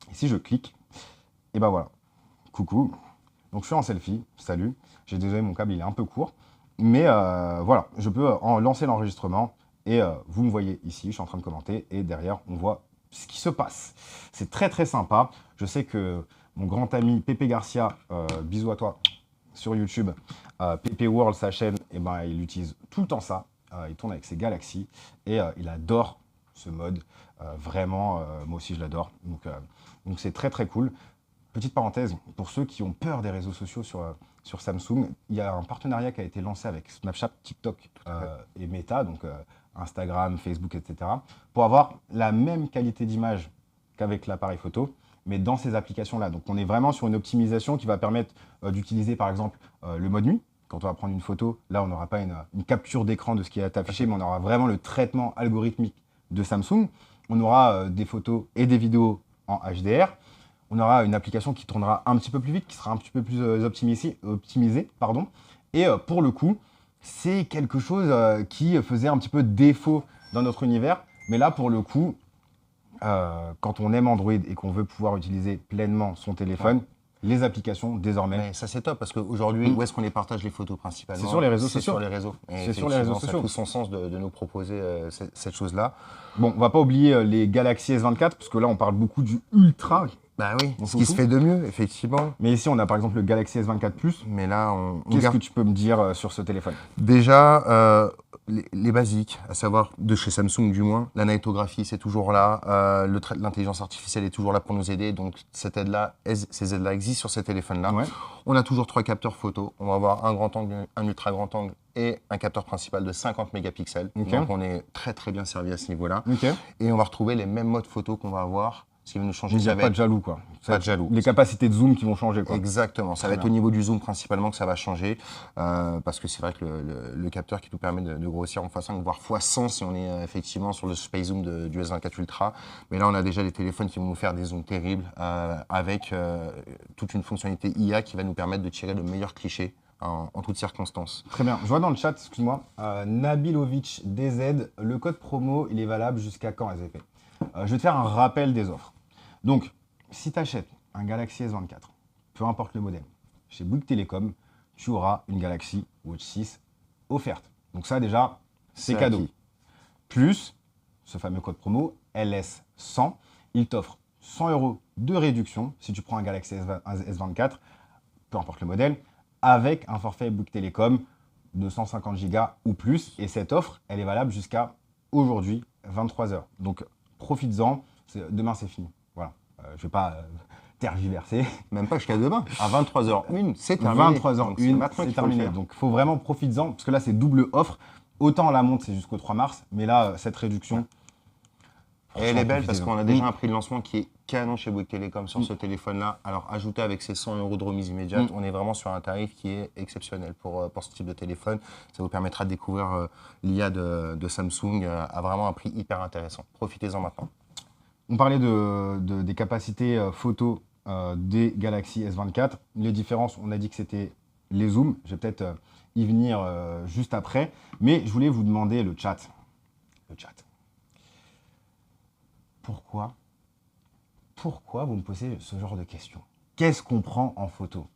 Et si je clique, et ben voilà. Coucou. Donc je suis en selfie, salut. J'ai désolé, mon câble il est un peu court, mais voilà, je peux lancer l'enregistrement et vous me voyez ici, je suis en train de commenter et derrière on voit ce qui se passe. C'est très très sympa. Je sais que mon grand ami Pépé Garcia, bisous à toi, sur YouTube, Pépé World, sa chaîne, et ben, il utilise tout le temps ça. Il tourne avec ses Galaxy et il adore ce mode. Vraiment, moi aussi je l'adore. Donc c'est très très cool. Petite parenthèse, pour ceux qui ont peur des réseaux sociaux sur Samsung, il y a un partenariat qui a été lancé avec Snapchat, TikTok et Meta, donc Instagram, Facebook, etc., pour avoir la même qualité d'image qu'avec l'appareil photo, mais dans ces applications-là. Donc on est vraiment sur une optimisation qui va permettre d'utiliser par exemple le mode nuit. Quand on va prendre une photo, là on n'aura pas une capture d'écran de ce qui est affiché, mais on aura vraiment le traitement algorithmique de Samsung. On aura des photos et des vidéos en HDR. On aura une application qui tournera un petit peu plus vite, qui sera un petit peu plus optimisée. Et pour le coup, c'est quelque chose qui faisait un petit peu défaut dans notre univers. Mais là, pour le coup, quand on aime Android et qu'on veut pouvoir utiliser pleinement son téléphone, les applications désormais. Mais ça c'est top parce qu'aujourd'hui, où est-ce qu'on les partage les photos principalement? C'est sur les réseaux sociaux. C'est sur les réseaux. C'est sur les réseaux sociaux. Ça a tout son sens de nous proposer cette chose-là. Bon, on va pas oublier les Galaxy S24 parce que là on parle beaucoup du Ultra Bah oui, On ce s'en qui se fout. fait de mieux, effectivement. Mais ici, on a par exemple le Galaxy S24 Plus. Mais là, on Qu'est-ce garde que tu peux me dire sur ce téléphone? déjà les basiques, à savoir de chez Samsung du moins. La nighttographie, c'est toujours là. L'intelligence artificielle est toujours là pour nous aider. Donc ces aides-là existent sur ces téléphones-là. Ouais. On a toujours 3 capteurs photo. On va avoir un grand angle, un ultra grand angle et un capteur principal de 50 mégapixels. Ok. Donc on est très très bien servi à ce niveau-là. Ok. Et on va retrouver les mêmes modes photo qu'on va avoir. Ce qui va nous changer, Il n'y ça a va pas être de jaloux, quoi. pas de jaloux. Les capacités de zoom qui vont changer, quoi. Exactement, ça va Très être au niveau du zoom principalement que ça va changer, parce que c'est vrai que le capteur qui nous permet de grossir en x5, voire x100 si on est effectivement sur le Space Zoom du S24 Ultra. Mais là, on a déjà des téléphones qui vont nous faire des zooms terribles, avec toute une fonctionnalité IA qui va nous permettre de tirer le meilleur cliché en toutes circonstances. Très bien. Je vois dans le chat, excuse-moi, Nabilovic DZ, le code promo, il est valable jusqu'à quand, SVP? Je vais te faire un rappel des offres. Donc, si tu achètes un Galaxy S24, peu importe le modèle, chez Bouygues Télécom, tu auras une Galaxy Watch 6 offerte. Donc ça, déjà, c'est cadeau. acquis. Plus ce fameux code promo, LS100, il t'offre 100 € de réduction si tu prends un Galaxy S24, peu importe le modèle, avec un forfait Bouygues Télécom de 150 Go ou plus. Et cette offre, elle est valable jusqu'à aujourd'hui, 23 h. Donc, profites-en. Demain, c'est fini. Voilà. Je ne vais pas tergiverser. Même pas jusqu'à demain, à 23h01, c'est terminé. 23h01, c'est terminé. Donc, il faut vraiment profites-en, parce que là, c'est double offre. Autant la montre, c'est jusqu'au 3 mars, mais là, cette réduction... Et elle est belle parce qu'on a déjà Mm. un prix de lancement qui est canon chez Bouygues Télécom sur ce téléphone-là. Alors, ajouté avec ces 100 € de remise immédiate, on est vraiment sur un tarif qui est exceptionnel pour ce type de téléphone. Ça vous permettra de découvrir l'IA de Samsung à vraiment un prix hyper intéressant. Profitez-en maintenant. On parlait des capacités photo des Galaxy S24. Les différences, on a dit que c'était les zooms. Je vais peut-être y venir juste après. Mais je voulais vous demander le chat. Le chat. Pourquoi vous me posez ce genre de questions? Qu'est-ce qu'on prend en photo?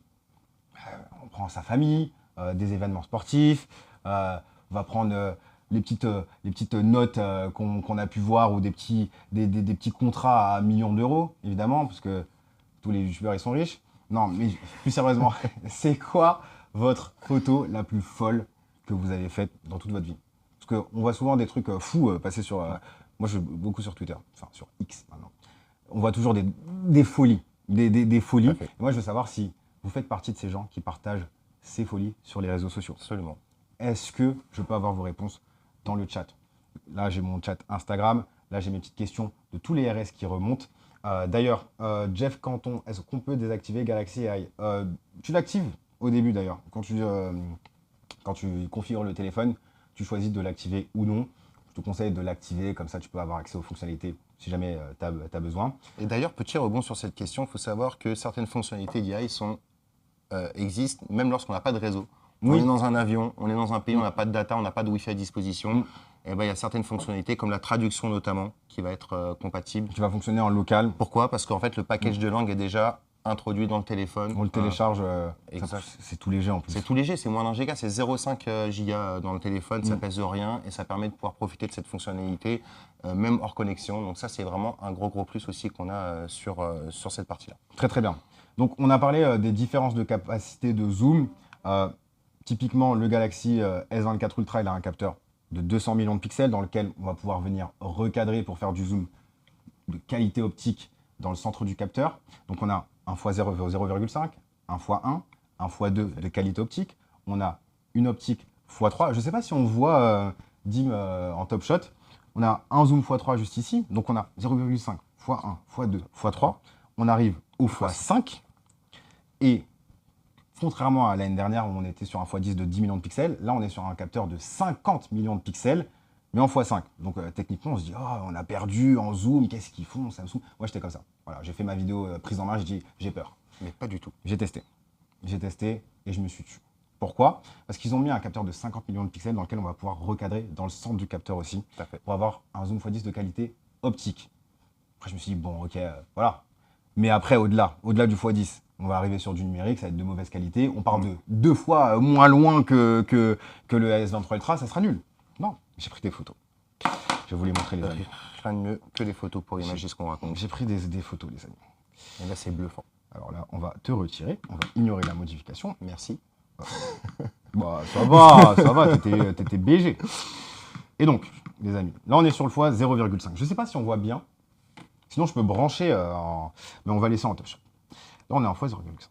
On prend sa famille, des événements sportifs, on va prendre les petites notes qu'on a pu voir ou des petits contrats à millions d'euros, évidemment, parce que tous les youtubeurs, ils sont riches. Non, mais plus sérieusement, c'est quoi votre photo la plus folle que vous avez faite dans toute votre vie? Parce qu'on voit souvent des trucs fous passer sur... moi, je vais beaucoup sur Twitter, enfin sur X maintenant. On voit toujours des folies, des folies. Et moi, je veux savoir si vous faites partie de ces gens qui partagent ces folies sur les réseaux sociaux. Absolument. Est-ce que je peux avoir vos réponses dans le chat? Là, j'ai mon chat Instagram. Là, j'ai mes petites questions de tous les RS qui remontent. D'ailleurs, Jeff Canton, est-ce qu'on peut désactiver Galaxy AI? Tu l'actives au début, d'ailleurs. Quand tu configures le téléphone, tu choisis de l'activer ou non. Je te conseille de l'activer, comme ça tu peux avoir accès aux fonctionnalités si jamais tu as besoin. Et d'ailleurs, petit rebond sur cette question, il faut savoir que certaines fonctionnalités d'IA existent même lorsqu'on n'a pas de réseau. On est dans un avion, on est dans un pays, on n'a pas de data, on n'a pas de Wi-Fi à disposition. Et ben, il y a certaines fonctionnalités, comme la traduction notamment, qui va être compatible. Qui va fonctionner en local. Pourquoi? Parce qu'en fait, le package de langue est déjà introduit dans le téléphone. On le télécharge, exact. c'est tout léger en plus. C'est tout léger, c'est moins d'un giga, c'est 0,5 giga dans le téléphone, ça pèse rien et ça permet de pouvoir profiter de cette fonctionnalité, même hors connexion. Donc ça, c'est vraiment un gros plus aussi qu'on a sur cette partie-là. Très très bien. Donc on a parlé des différences de capacité de zoom. Typiquement, le Galaxy S24 Ultra, il a un capteur de 200 millions de pixels dans lequel on va pouvoir venir recadrer pour faire du zoom de qualité optique dans le centre du capteur. Donc on a un x0,5, un x1, un x2 de qualité optique. On a une optique x3. Je ne sais pas si on voit Dim en top shot. On a un zoom x3 juste ici. Donc on a 0,5, x1, x2, x3. On arrive au x5. Et contrairement à l'année dernière où on était sur un x10 de 10 millions de pixels, là on est sur un capteur de 50 millions de pixels, mais en x5. Donc techniquement on se dit, oh, on a perdu en zoom, qu'est-ce qu'ils font Samsung? Moi j'étais comme ça. Voilà, j'ai fait ma vidéo prise en main, j'ai dit, j'ai peur. Mais pas du tout. J'ai testé et je me suis tué. Pourquoi? Parce qu'ils ont mis un capteur de 50 millions de pixels dans lequel on va pouvoir recadrer dans le centre du capteur aussi, pour avoir un zoom x10 de qualité optique. Après je me suis dit, bon ok, voilà. Mais après au-delà du x10, on va arriver sur du numérique, ça va être de mauvaise qualité. On part de 2 fois moins loin que le S23 Ultra, ça sera nul. Non, j'ai pris des photos. Je vais vous les montrer les amis. Rien de mieux que les photos pour imaginer ce qu'on raconte. J'ai pris des photos les amis. Et là, c'est bluffant. Alors là, on va te retirer, on va ignorer la modification. Merci. Bah, ça va, t'étais BG. Et donc, les amis, là on est sur le x 0,5. Je ne sais pas si on voit bien. Sinon, je peux brancher, mais on va laisser en touch. Là, on est en x 0,5.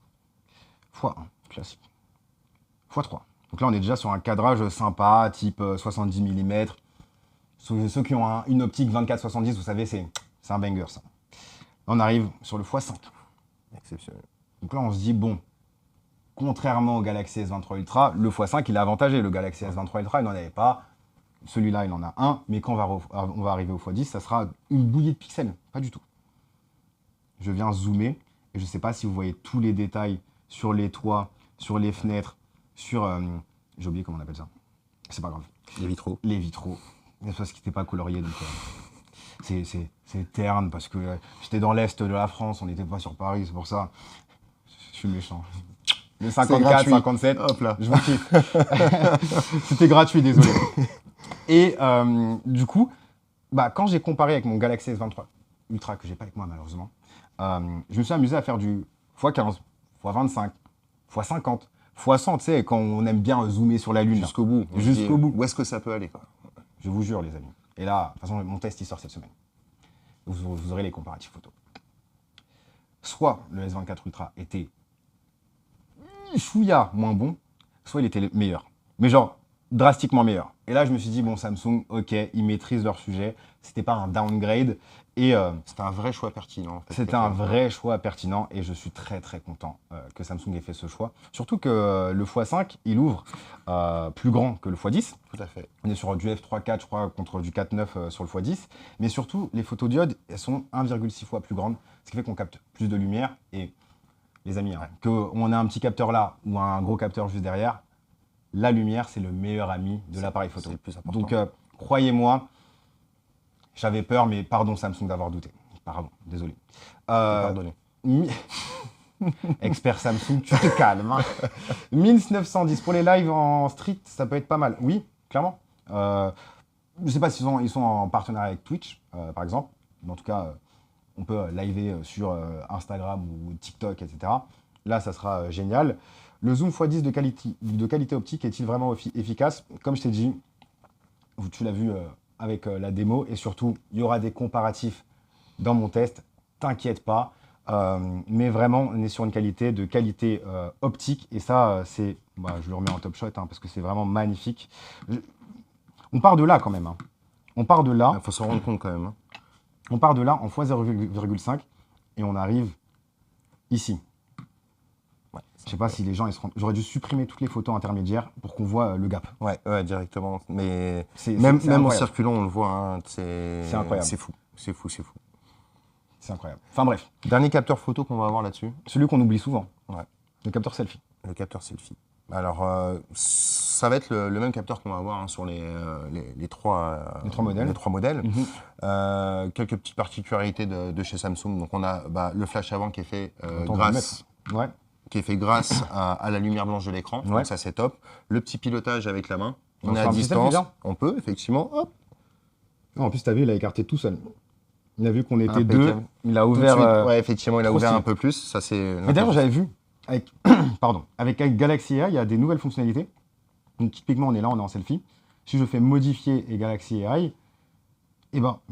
x1, classique. x3. Donc là, on est déjà sur un cadrage sympa, type 70 mm. Ceux qui ont une optique 24-70, vous savez, c'est un banger, ça. Là, on arrive sur le x5. Exceptionnel. Donc là, on se dit, bon, contrairement au Galaxy S23 Ultra, le x5, il est avantagé. Le Galaxy S23 Ultra, il n'en avait pas. Celui-là, il en a un. Mais quand on va arriver au x10, ça sera une bouillie de pixels. Pas du tout. Je viens zoomer. Et je ne sais pas si vous voyez tous les détails sur les toits, sur les fenêtres, sur... j'ai oublié comment on appelle ça. C'est pas grave. Les vitraux. Les vitraux. C'est parce qu'ils n'étaient pas coloriés. Donc, c'est terne parce que j'étais dans l'Est de la France. On n'était pas sur Paris. C'est pour ça. Je suis méchant. Le 54, 57, hop là, je vous kiffe. C'était gratuit, désolé. Et du coup, quand j'ai comparé avec mon Galaxy S23 Ultra, que j'ai pas avec moi malheureusement, je me suis amusé à faire du x15, x25, x50, x100, tu sais, quand on aime bien zoomer sur la Lune. Jusqu'au bout. Jusqu'au bout. Où est-ce que ça peut aller, quoi? Je vous jure, les amis. Et là, de toute façon, mon test, il sort cette semaine. Vous aurez les comparatifs photos. Soit le S24 Ultra était chouïa moins bon, soit il était meilleur. Mais genre, drastiquement meilleur. Et là, je me suis dit, bon, Samsung, ok, ils maîtrisent leur sujet. C'était pas un downgrade. Et c'était un vrai choix pertinent. En fait, c'était un vrai choix pertinent. Et je suis très, très content que Samsung ait fait ce choix. Surtout que le x5, il ouvre plus grand que le x10. Tout à fait. On est sur du f3.4, je crois, contre du 4.9 sur le x10. Mais surtout, les photodiodes, elles sont 1,6 fois plus grandes. Ce qui fait qu'on capte plus de lumière. Et les amis, hein, qu'on a un petit capteur là ou un gros capteur juste derrière, la lumière, c'est le meilleur ami de l'appareil photo. C'est le plus important. Donc, croyez-moi, j'avais peur, mais pardon Samsung d'avoir douté. Pardon, désolé. Pardonnez. Expert Samsung, tu te calmes. Hein. 1910 pour les lives en street, ça peut être pas mal. Oui, clairement. Je ne sais pas s'ils sont en partenariat avec Twitch, par exemple. Mais en tout cas, on peut liver sur Instagram ou TikTok, etc. Là, ça sera génial. Le zoom x10 de qualité optique est-il vraiment efficace? Comme je t'ai dit, tu l'as vu avec la démo. Et surtout, il y aura des comparatifs dans mon test. T'inquiète pas. Mais vraiment, on est sur une qualité optique. Et ça, c'est... je le remets en top shot hein, parce que c'est vraiment magnifique. On part de là quand même. Hein. On part de là. Il faut s'en rendre compte quand même. Hein. On part de là en x 0,5 et on arrive ici. Ouais, je sais pas si les gens... J'aurais dû supprimer toutes les photos intermédiaires pour qu'on voit le gap. Ouais, directement. Mais même en circulant, on le voit. Hein, c'est incroyable. C'est fou. C'est fou. C'est incroyable. Enfin bref. Dernier capteur photo qu'on va avoir là-dessus. Celui qu'on oublie souvent. Ouais. Le capteur selfie. Le capteur selfie. Alors, ça va être le même capteur qu'on va avoir hein, sur les trois modèles. Les 3 modèles. Quelques petites particularités de chez Samsung. Donc, on a le flash avant qui est fait grâce à la lumière blanche de l'écran. Donc, ça, c'est top. Le petit pilotage avec la main. On est à distance. On peut, effectivement. Hop. En plus, tu as vu, il a écarté tout seul. Il a vu qu'on était deux. Il a ouvert. Ouais, effectivement, il a ouvert un peu plus. Ça, c'est. Mais d'ailleurs, j'avais vu. Avec Galaxy AI, il y a des nouvelles fonctionnalités. Donc, typiquement, on est en selfie. Si je fais modifier et Galaxy AI,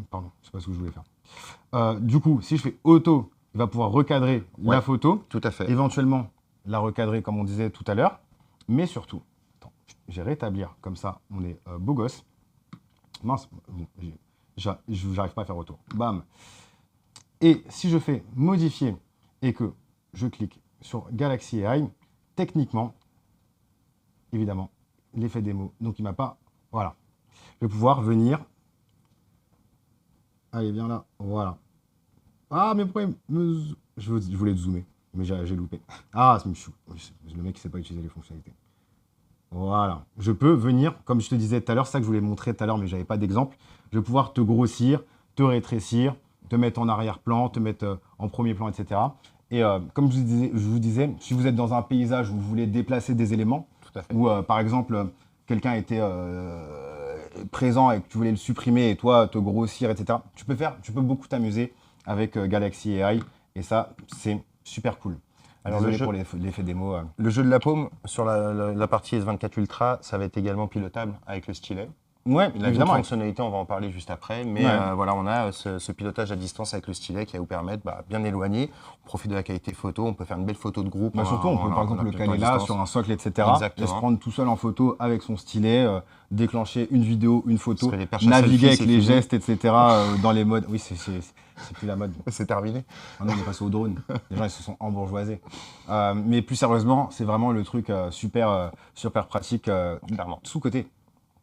pardon, c'est pas ce que je voulais faire. Du coup, si je fais auto, il va pouvoir recadrer la photo. Tout à fait. Éventuellement, la recadrer comme on disait tout à l'heure. Mais surtout, je vais rétablir comme ça, on est beau gosse. Mince, j'arrive pas à faire auto. Bam. Et si je fais modifier et que je clique sur Galaxy AI, techniquement, évidemment, l'effet démo. Donc, il m'a pas... Voilà. Je vais pouvoir venir... Allez, viens là. Voilà. Ah, mais pourquoi je voulais te zoomer, mais j'ai loupé. Ah, c'est le mec qui ne sait pas utiliser les fonctionnalités. Voilà. Je peux venir, comme je te disais tout à l'heure, c'est ça que je voulais montrer tout à l'heure, mais je n'avais pas d'exemple. Je vais pouvoir te grossir, te rétrécir, te mettre en arrière-plan, te mettre en premier plan, etc. Et comme je vous disais, si vous êtes dans un paysage où vous voulez déplacer des éléments, ou par exemple, quelqu'un était présent et que tu voulais le supprimer et toi te grossir, etc. Tu peux beaucoup t'amuser avec Galaxy AI. Et ça, c'est super cool. Alors, Désolé le jeu- pour l'effet démo. Le jeu de la paume, sur la partie S24 Ultra, ça va être également pilotable avec le stylet. Ouais, Il a une évidemment. fonctionnalité, on va en parler juste après. Mais Ouais. voilà, on a ce pilotage à distance avec le stylet qui va vous permettre bien éloigner. On profite de la qualité photo, on peut faire une belle photo de groupe. Bah, surtout, on peut par exemple le caler là, sur un socle, etc. Exactement. Et se prendre tout seul en photo avec son stylet, déclencher une vidéo, une photo, Parce que les perches naviguer selfie, avec c'est les fini. gestes, etc. Dans les modes. Oui, c'est plus la mode. C'est terminé. Maintenant, on est passé au drone. Les gens, ils se sont embourgeoisés. Mais plus sérieusement, c'est vraiment le truc super pratique, Clairement. sous-côté.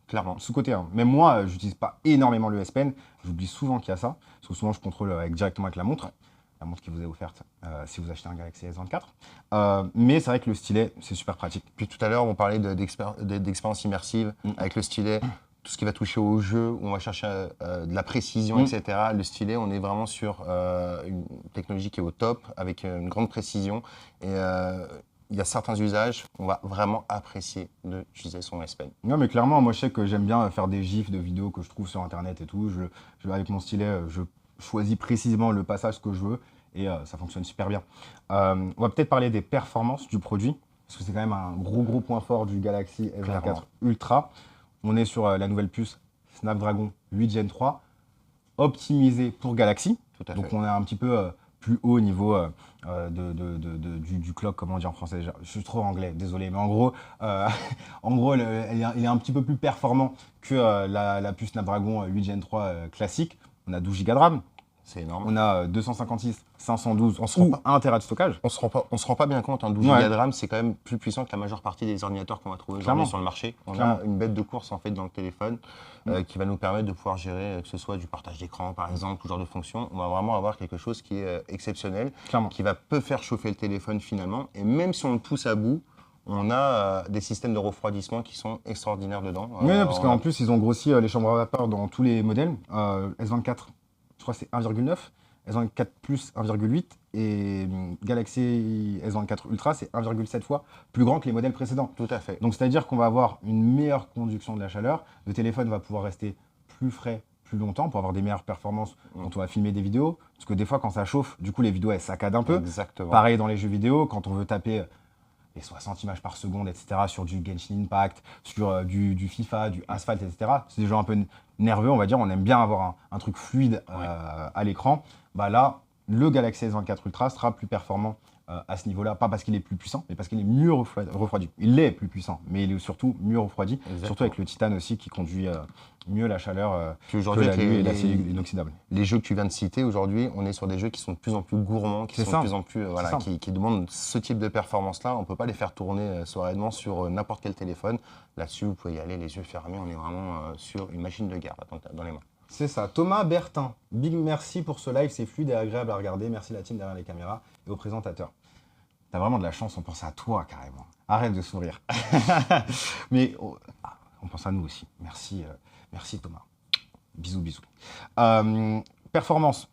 Clairement. Sous-côté. Hein. Même moi, j'utilise pas énormément le S Pen. J'oublie souvent qu'il y a ça. Parce que souvent, je contrôle directement avec la montre. La montre qui vous est offerte si vous achetez un Galaxy S24. Mais c'est vrai que le stylet, c'est super pratique. Puis tout à l'heure, on parlait d'expérience immersive avec le stylet. Tout ce qui va toucher au jeu, où on va chercher de la précision, etc. Le stylet, on est vraiment sur une technologie qui est au top, avec une grande précision. Et il y a certains usages, on va vraiment apprécier d'utiliser son S Pen. Non, mais clairement, moi, je sais que j'aime bien faire des gifs de vidéos que je trouve sur Internet et tout. Avec mon stylet, je choisis précisément le passage que je veux et ça fonctionne super bien. On va peut-être parler des performances du produit, parce que c'est quand même un gros point fort du Galaxy S24 Clairement. Ultra. On est sur la nouvelle puce Snapdragon 8 Gen 3, optimisée pour Galaxy. Tout à Donc fait. on est un petit peu plus haut au niveau du clock, comment on dit en français déjà. Je suis trop anglais, désolé, mais en gros, il est un petit peu plus performant que la puce Snapdragon 8 Gen 3 classique. On a 12 Go de RAM, C'est énorme. on a 256, 512 On se rend ou pas- 1 Tera de stockage. On se rend pas bien compte, 12 Ouais. Go de RAM, c'est quand même plus puissant que la majeure partie des ordinateurs qu'on va trouver Clairement. aujourd'hui sur le marché. On Clairement. a une bête de course en fait dans le téléphone qui va nous permettre de pouvoir gérer, que ce soit du partage d'écran par exemple, tout genre de fonction. On va vraiment avoir quelque chose qui est exceptionnel, Clairement. qui va peu faire chauffer le téléphone finalement. Et même si on le pousse à bout, on a des systèmes de refroidissement qui sont extraordinaires dedans. Oui, parce qu'en plus, ils ont grossi les chambres à vapeur dans tous les modèles. S24, je crois que c'est 1,9. S24 Plus 1,8 et Galaxy S24 Ultra, c'est 1,7 fois plus grand que les modèles précédents. Tout à fait. Donc, c'est-à-dire qu'on va avoir une meilleure conduction de la chaleur. Le téléphone va pouvoir rester plus frais plus longtemps pour avoir des meilleures performances quand on va filmer des vidéos. Parce que des fois, quand ça chauffe, du coup, les vidéos, elles saccadent un peu. Exactement. Pareil dans les jeux vidéo, quand on veut taper les 60 images par seconde, etc., sur du Genshin Impact, sur du FIFA, du Asphalt, etc. C'est des jeux un peu nerveux, on va dire. On aime bien avoir un truc fluide à l'écran. Bah là, le Galaxy S24 Ultra sera plus performant à ce niveau-là. Pas parce qu'il est plus puissant, mais parce qu'il est mieux refroidi. Il est plus puissant, mais il est surtout mieux refroidi. Exactement. Surtout avec le titane aussi qui conduit mieux la chaleur Puis que aujourd'hui, avec l'alu et les- l'acier inoxydable. les jeux que tu viens de citer aujourd'hui, on est sur des jeux qui sont de plus en plus gourmands, qui C'est sont ça. de plus en plus voilà, ça. qui demandent ce type de performance-là. On ne peut pas les faire tourner sereinement sur n'importe quel téléphone. Là-dessus, vous pouvez y aller les yeux fermés. On est vraiment sur une machine de guerre là, dans les mains. C'est ça. Thomas Bertin, big merci pour ce live, c'est fluide et agréable à regarder. Merci la team derrière les caméras et aux présentateurs. T'as vraiment de la chance, on pense à toi carrément. Arrête de sourire. Mais on pense à nous aussi. Merci, merci Thomas. Bisous, bisous. Performance,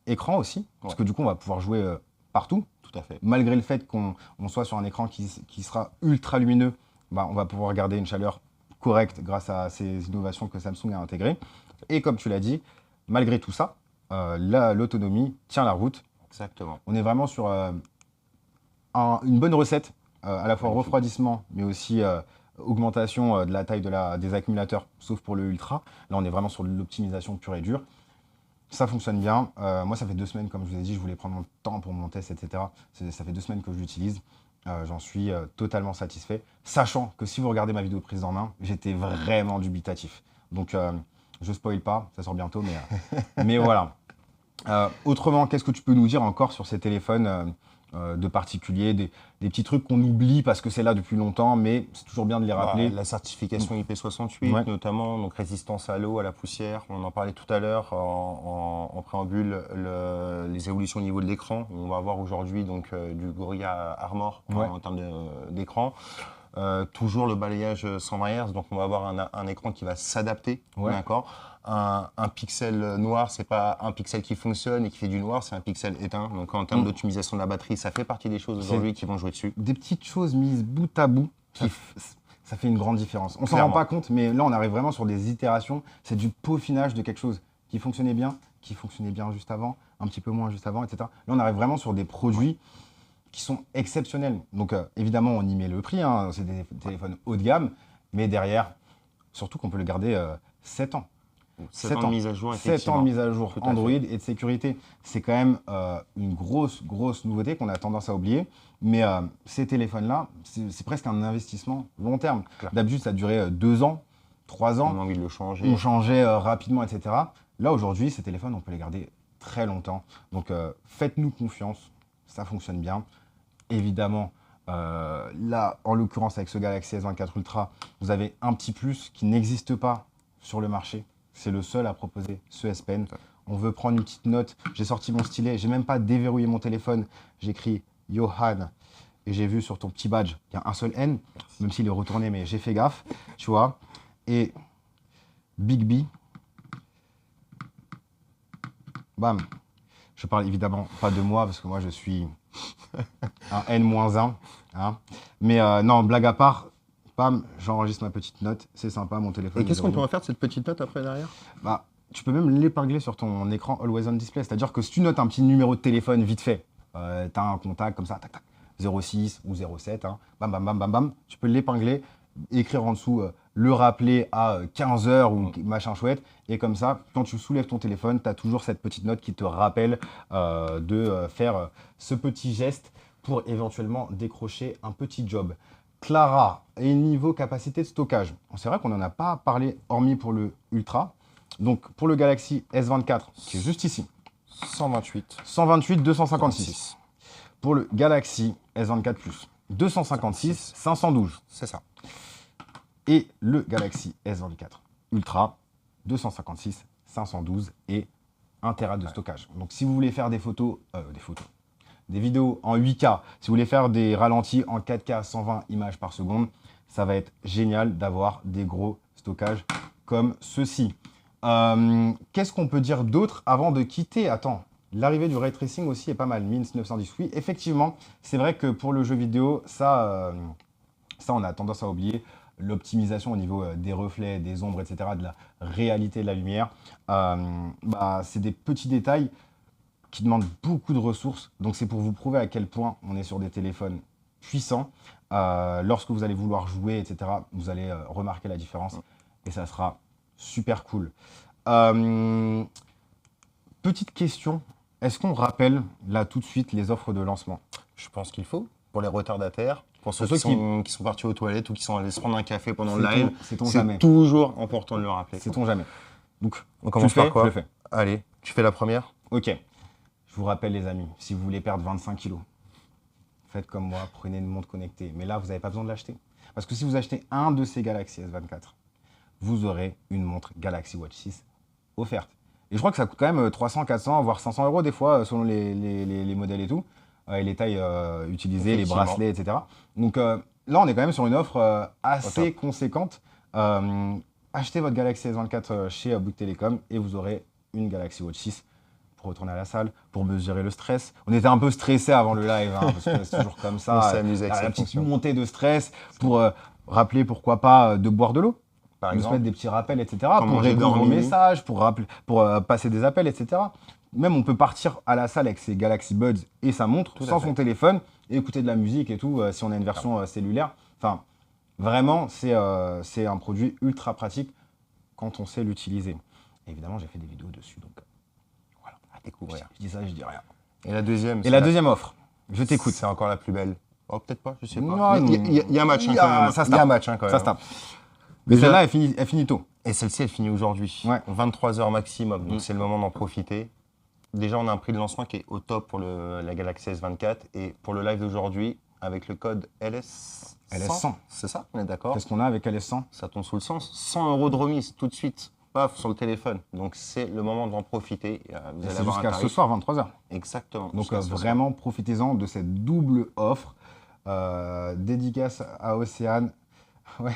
écran aussi, parce que du coup on va pouvoir jouer partout. Tout à fait. Malgré le fait qu'on soit sur un écran qui sera ultra lumineux, bah, on va pouvoir garder une chaleur correcte grâce à ces innovations que Samsung a intégrées. Et comme tu l'as dit, malgré tout ça, l'autonomie tient la route. Exactement. On est vraiment sur une bonne recette, à la fois Magnifique. refroidissement, mais aussi augmentation de la taille des accumulateurs, sauf pour le Ultra. Là, on est vraiment sur l'optimisation pure et dure. Ça fonctionne bien. Moi, ça fait 2 semaines, comme je vous ai dit, je voulais prendre mon temps pour mon test, etc. Ça fait 2 semaines que je l'utilise. J'en suis totalement satisfait, sachant que si vous regardez ma vidéo prise en main, j'étais vraiment dubitatif. Donc, je spoil pas, ça sort bientôt, mais voilà. Autrement, qu'est-ce que tu peux nous dire encore sur ces téléphones de particulier, des petits trucs qu'on oublie parce que c'est là depuis longtemps, mais c'est toujours bien de les rappeler. La certification IP68, Ouais. notamment, donc résistance à l'eau, à la poussière. On en parlait tout à l'heure en préambule, les évolutions au niveau de l'écran. On va avoir aujourd'hui donc du Gorilla Armor Ouais. en termes d'écran. Toujours le balayage 120 Hz, donc on va avoir un écran qui va s'adapter, Ouais. d'accord. Un pixel noir, c'est pas un pixel qui fonctionne et qui fait du noir, c'est un pixel éteint. Donc en termes d'optimisation de la batterie, ça fait partie des choses aujourd'hui qui vont jouer dessus. Des petites choses mises bout à bout, ça fait une grande différence. On s'en rend Clairement. pas compte, mais là, on arrive vraiment sur des itérations. C'est du peaufinage de quelque chose qui fonctionnait bien, qui fonctionnait bien juste avant, un petit peu moins juste avant, etc. Là, on arrive vraiment sur des produits qui sont exceptionnels. Donc, évidemment, on y met le prix, hein, c'est des téléphones haut de gamme, mais derrière, surtout qu'on peut le garder 7 ans. 7 ans de mise à jour, 7 ans effectivement. de mise à jour Tout à Android fait. et de sécurité. C'est quand même une grosse nouveauté qu'on a tendance à oublier. Mais ces téléphones-là, c'est presque un investissement long terme. Clair. D'habitude, ça durait 2 ans, 3 On ans. a envie de le changer. On changeait rapidement, etc. Là, aujourd'hui, ces téléphones, on peut les garder très longtemps. Donc, faites-nous confiance. Ça fonctionne bien. Évidemment, là, en l'occurrence, avec ce Galaxy S24 Ultra, vous avez un petit plus qui n'existe pas sur le marché. C'est le seul à proposer ce S Pen. On veut prendre une petite note. J'ai sorti mon stylet. J'ai même pas déverrouillé mon téléphone. J'ai écrit Johan. Et j'ai vu sur ton petit badge qu'il y a un seul N, même s'il est retourné, mais j'ai fait gaffe, tu vois. Et Big B. Bam. Je parle évidemment pas de moi, parce que moi, je suis un N-1. Hein. Mais non, blague à part, bam, j'enregistre ma petite note. C'est sympa, mon téléphone. Et qu'est-ce qu'on peut en faire de cette petite note après derrière? Bah, tu peux même l'épingler sur ton écran Always On Display. C'est-à-dire que si tu notes un petit numéro de téléphone vite fait, tu as un contact comme ça, tac, tac, 06 ou 07, hein, bam, bam, bam, bam, bam, tu peux l'épingler, écrire en dessous, le rappeler à 15 heures ou machin chouette. Et comme ça, quand tu soulèves ton téléphone, tu as toujours cette petite note qui te rappelle de faire ce petit geste pour éventuellement décrocher un petit job. Clara, et niveau capacité de stockage, c'est vrai qu'on n'en a pas parlé hormis pour le Ultra. Donc pour le Galaxy S24, qui est juste ici, 128. 128, 256. Pour le Galaxy S24 Plus, 256, 512. C'est ça. Et le Galaxy S24 Ultra, 256, 512 et 1 Tera de stockage. Donc si vous voulez faire des vidéos en 8K, si vous voulez faire des ralentis en 4K 120 images par seconde, ça va être génial d'avoir des gros stockages comme ceci. Qu'est-ce qu'on peut dire d'autre avant de quitter? Attends, l'arrivée du ray tracing aussi est pas mal. Mins 910, oui, effectivement, c'est vrai que pour le jeu vidéo, ça on a tendance à oublier. L'optimisation au niveau des reflets, des ombres, etc., de la réalité de la lumière, c'est des petits détails qui demandent beaucoup de ressources. Donc c'est pour vous prouver à quel point on est sur des téléphones puissants. Lorsque vous allez vouloir jouer, etc., vous allez remarquer la différence et ça sera super cool. Petite question, est-ce qu'on rappelle là tout de suite les offres de lancement? Je pense qu'il faut. Pour les retardataires, pour ceux Pour qui sont partis aux toilettes ou qui sont allés se prendre un café pendant le Sait-on- live, sait-on jamais. c'est toujours important de le rappeler. Sait-on jamais. Donc, On commence tu le par quoi? Je le fais. Allez, tu fais la première. Ok. Je vous rappelle les amis, si vous voulez perdre 25 kilos, faites comme moi, prenez une montre connectée. Mais là, vous n'avez pas besoin de l'acheter. Parce que si vous achetez un de ces Galaxy S24, vous aurez une montre Galaxy Watch 6 offerte. Et je crois que ça coûte quand même 300, 400, voire 500 euros des fois, selon les modèles et tout, et les tailles utilisées, les Effectivement. bracelets, etc. Donc là, on est quand même sur une offre assez conséquente. Achetez votre Galaxy S24 chez Bouygues Telecom et vous aurez une Galaxy Watch 6 pour retourner à la salle, pour mesurer le stress. On était un peu stressé avant le live, hein, parce que c'est toujours comme ça. On s'amuse avec la cette petite fonction. montée de stress pour rappeler, pourquoi pas, de boire de l'eau. Par De se exemple, mettre des petits rappels, etc. Quand Pour manger répondre aux dormi. messages, pour passer des appels, etc. Même on peut partir à la salle avec ses Galaxy Buds et sa montre, Tout à sans fait. son téléphone, et écouter de la musique et tout, si on a une version cellulaire. Enfin, vraiment, c'est un produit ultra pratique quand on sait l'utiliser. Et évidemment, j'ai fait des vidéos dessus, donc voilà. à découvrir. Je dis ça, je dis rien. Et la deuxième, Et c'est la deuxième offre, je t'écoute. c'est encore la plus belle. Oh, peut-être pas, je sais pas. Non, Il y a un match, hein, il y quand a- même. ça se Il y a un tape. match, hein, quand même. Ça se tape. Mais Déjà- celle-là, elle finit tôt. Et celle-ci, elle finit aujourd'hui. Ouais. 23 heures maximum, donc c'est le moment d'en profiter. Déjà, on a un prix de lancement qui est au top pour la Galaxy S24. Et pour le live d'aujourd'hui, avec le code LS100. LS100. C'est ça, on est d'accord. Qu'est-ce qu'on a avec LS100? Ça tombe sous le sens. 100 euros de remise tout de suite, paf, sur le téléphone. Donc c'est le moment d'en profiter. Vous Et allez c'est avoir un jusqu'à ce tarif. soir, 23h. Exactement. Donc jusqu'à ce soir. vraiment, profitez-en de cette double offre. Dédicace à Océane. Ouais,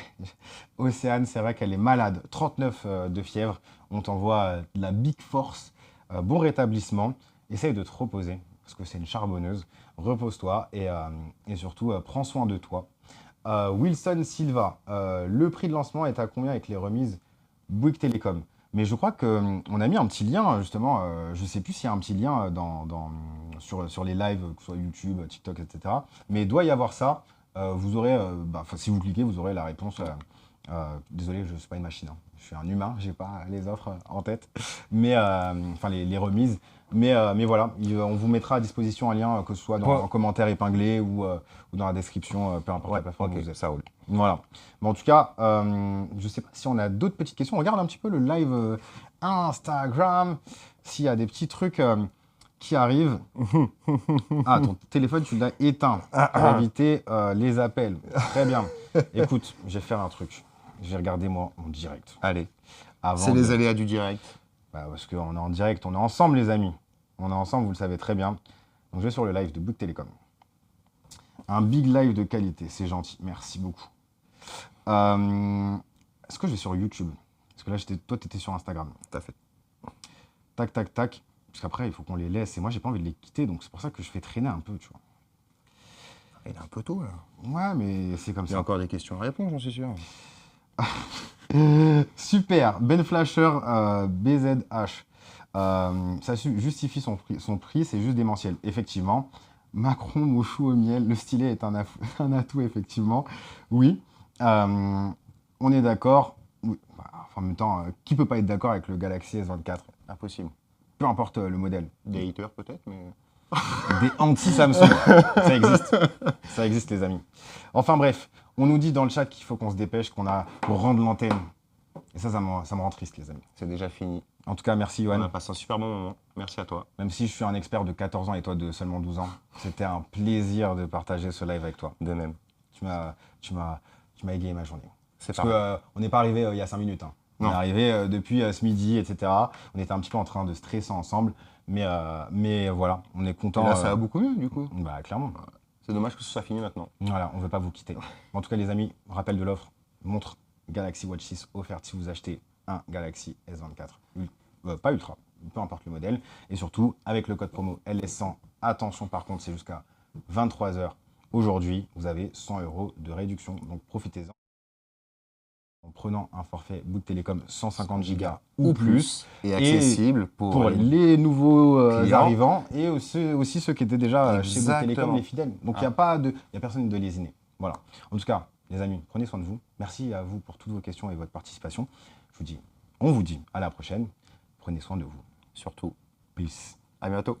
Océane, c'est vrai qu'elle est malade. 39 de fièvre. On t'envoie de la big force. Bon rétablissement. Essaye de te reposer, parce que c'est une charbonneuse. Repose-toi et surtout, prends soin de toi. Wilson Silva, le prix de lancement est à combien avec les remises Bouygues Télécom? Mais je crois qu'on a mis un petit lien, justement, je ne sais plus s'il y a un petit lien sur les lives, que ce soit YouTube, TikTok, etc. Mais il doit y avoir ça. Vous aurez, si vous cliquez, vous aurez la réponse. Désolé, je ne suis pas une machine, hein. Je suis un humain, je n'ai pas les offres en tête, mais les remises. Mais voilà, on vous mettra à disposition un lien, que ce soit en commentaire épinglé ou dans la description, peu importe la plateforme où vous êtes. Ça roule. Voilà. Mais en tout cas, je ne sais pas si on a d'autres petites questions. On regarde un petit peu le live Instagram, s'il y a des petits trucs qui arrivent. Ah, ton téléphone, tu l'as éteint pour éviter les appels. Très bien. Écoute, je vais faire un truc. Je vais regarder moi en direct. Allez. Avant C'est les aléas du direct. Parce qu'on est en direct, on est ensemble les amis. On est ensemble, vous le savez très bien. Donc je vais sur le live de Bouygues Télécom. Un big live de qualité, c'est gentil. Merci beaucoup. Est-ce que je vais sur YouTube? Parce que là, toi, tu étais sur Instagram. Tout à fait. Tac, tac, tac. Parce qu'après, il faut qu'on les laisse. Et moi, j'ai pas envie de les quitter. Donc, c'est pour ça que je fais traîner un peu, tu vois. Il est un peu tôt, là. Ouais, mais c'est comme Il y a ça. encore des questions à répondre, j'en suis sûr. Super. Ben Flasher, BZH. Ça justifie son prix, c'est juste démentiel. Effectivement. Macron, Mouchou au miel. Le stylet est un atout, effectivement. Oui. On est d'accord. Oui. En même temps, qui peut pas être d'accord avec le Galaxy S24? Impossible. Peu importe le modèle. Des haters, peut-être, mais... Des anti-Samsung. Ça existe. Ça existe, les amis. Enfin bref, on nous dit dans le chat qu'il faut qu'on se dépêche, pour rendre l'antenne. Et ça me rend triste, les amis. C'est déjà fini. En tout cas, merci, On Yoann. a passé un super bon moment. Merci à toi. Même si je suis un expert de 14 ans et toi de seulement 12 ans, c'était un plaisir de partager ce live avec toi. De même. Tu m'as égayé ma journée. C'est Parce qu'on n'est pas arrivé il y a 5 minutes. Hein. On est arrivé depuis ce midi, etc. On était un petit peu en train de stresser ensemble. Mais voilà, on est content. Là, ça va beaucoup mieux, du coup. Bah, clairement. C'est dommage que ce soit fini maintenant. Voilà, on ne veut pas vous quitter. En tout cas, les amis, rappel de l'offre, montre Galaxy Watch 6 offerte si vous achetez un Galaxy S24. Pas Ultra, peu importe le modèle. Et surtout, avec le code promo LS100, attention par contre, c'est jusqu'à 23h. Aujourd'hui, vous avez 100 € de réduction, donc profitez-en. En prenant un forfait Bouygues Télécom 150 Go ou plus. Et accessible pour les nouveaux arrivants et aussi ceux qui étaient déjà chez Bouygues Télécom, les fidèles. Donc il n'y a personne de lésiné. Voilà. En tout cas, les amis, prenez soin de vous. Merci à vous pour toutes vos questions et votre participation. On vous dit à la prochaine. Prenez soin de vous. Surtout. Peace. À bientôt.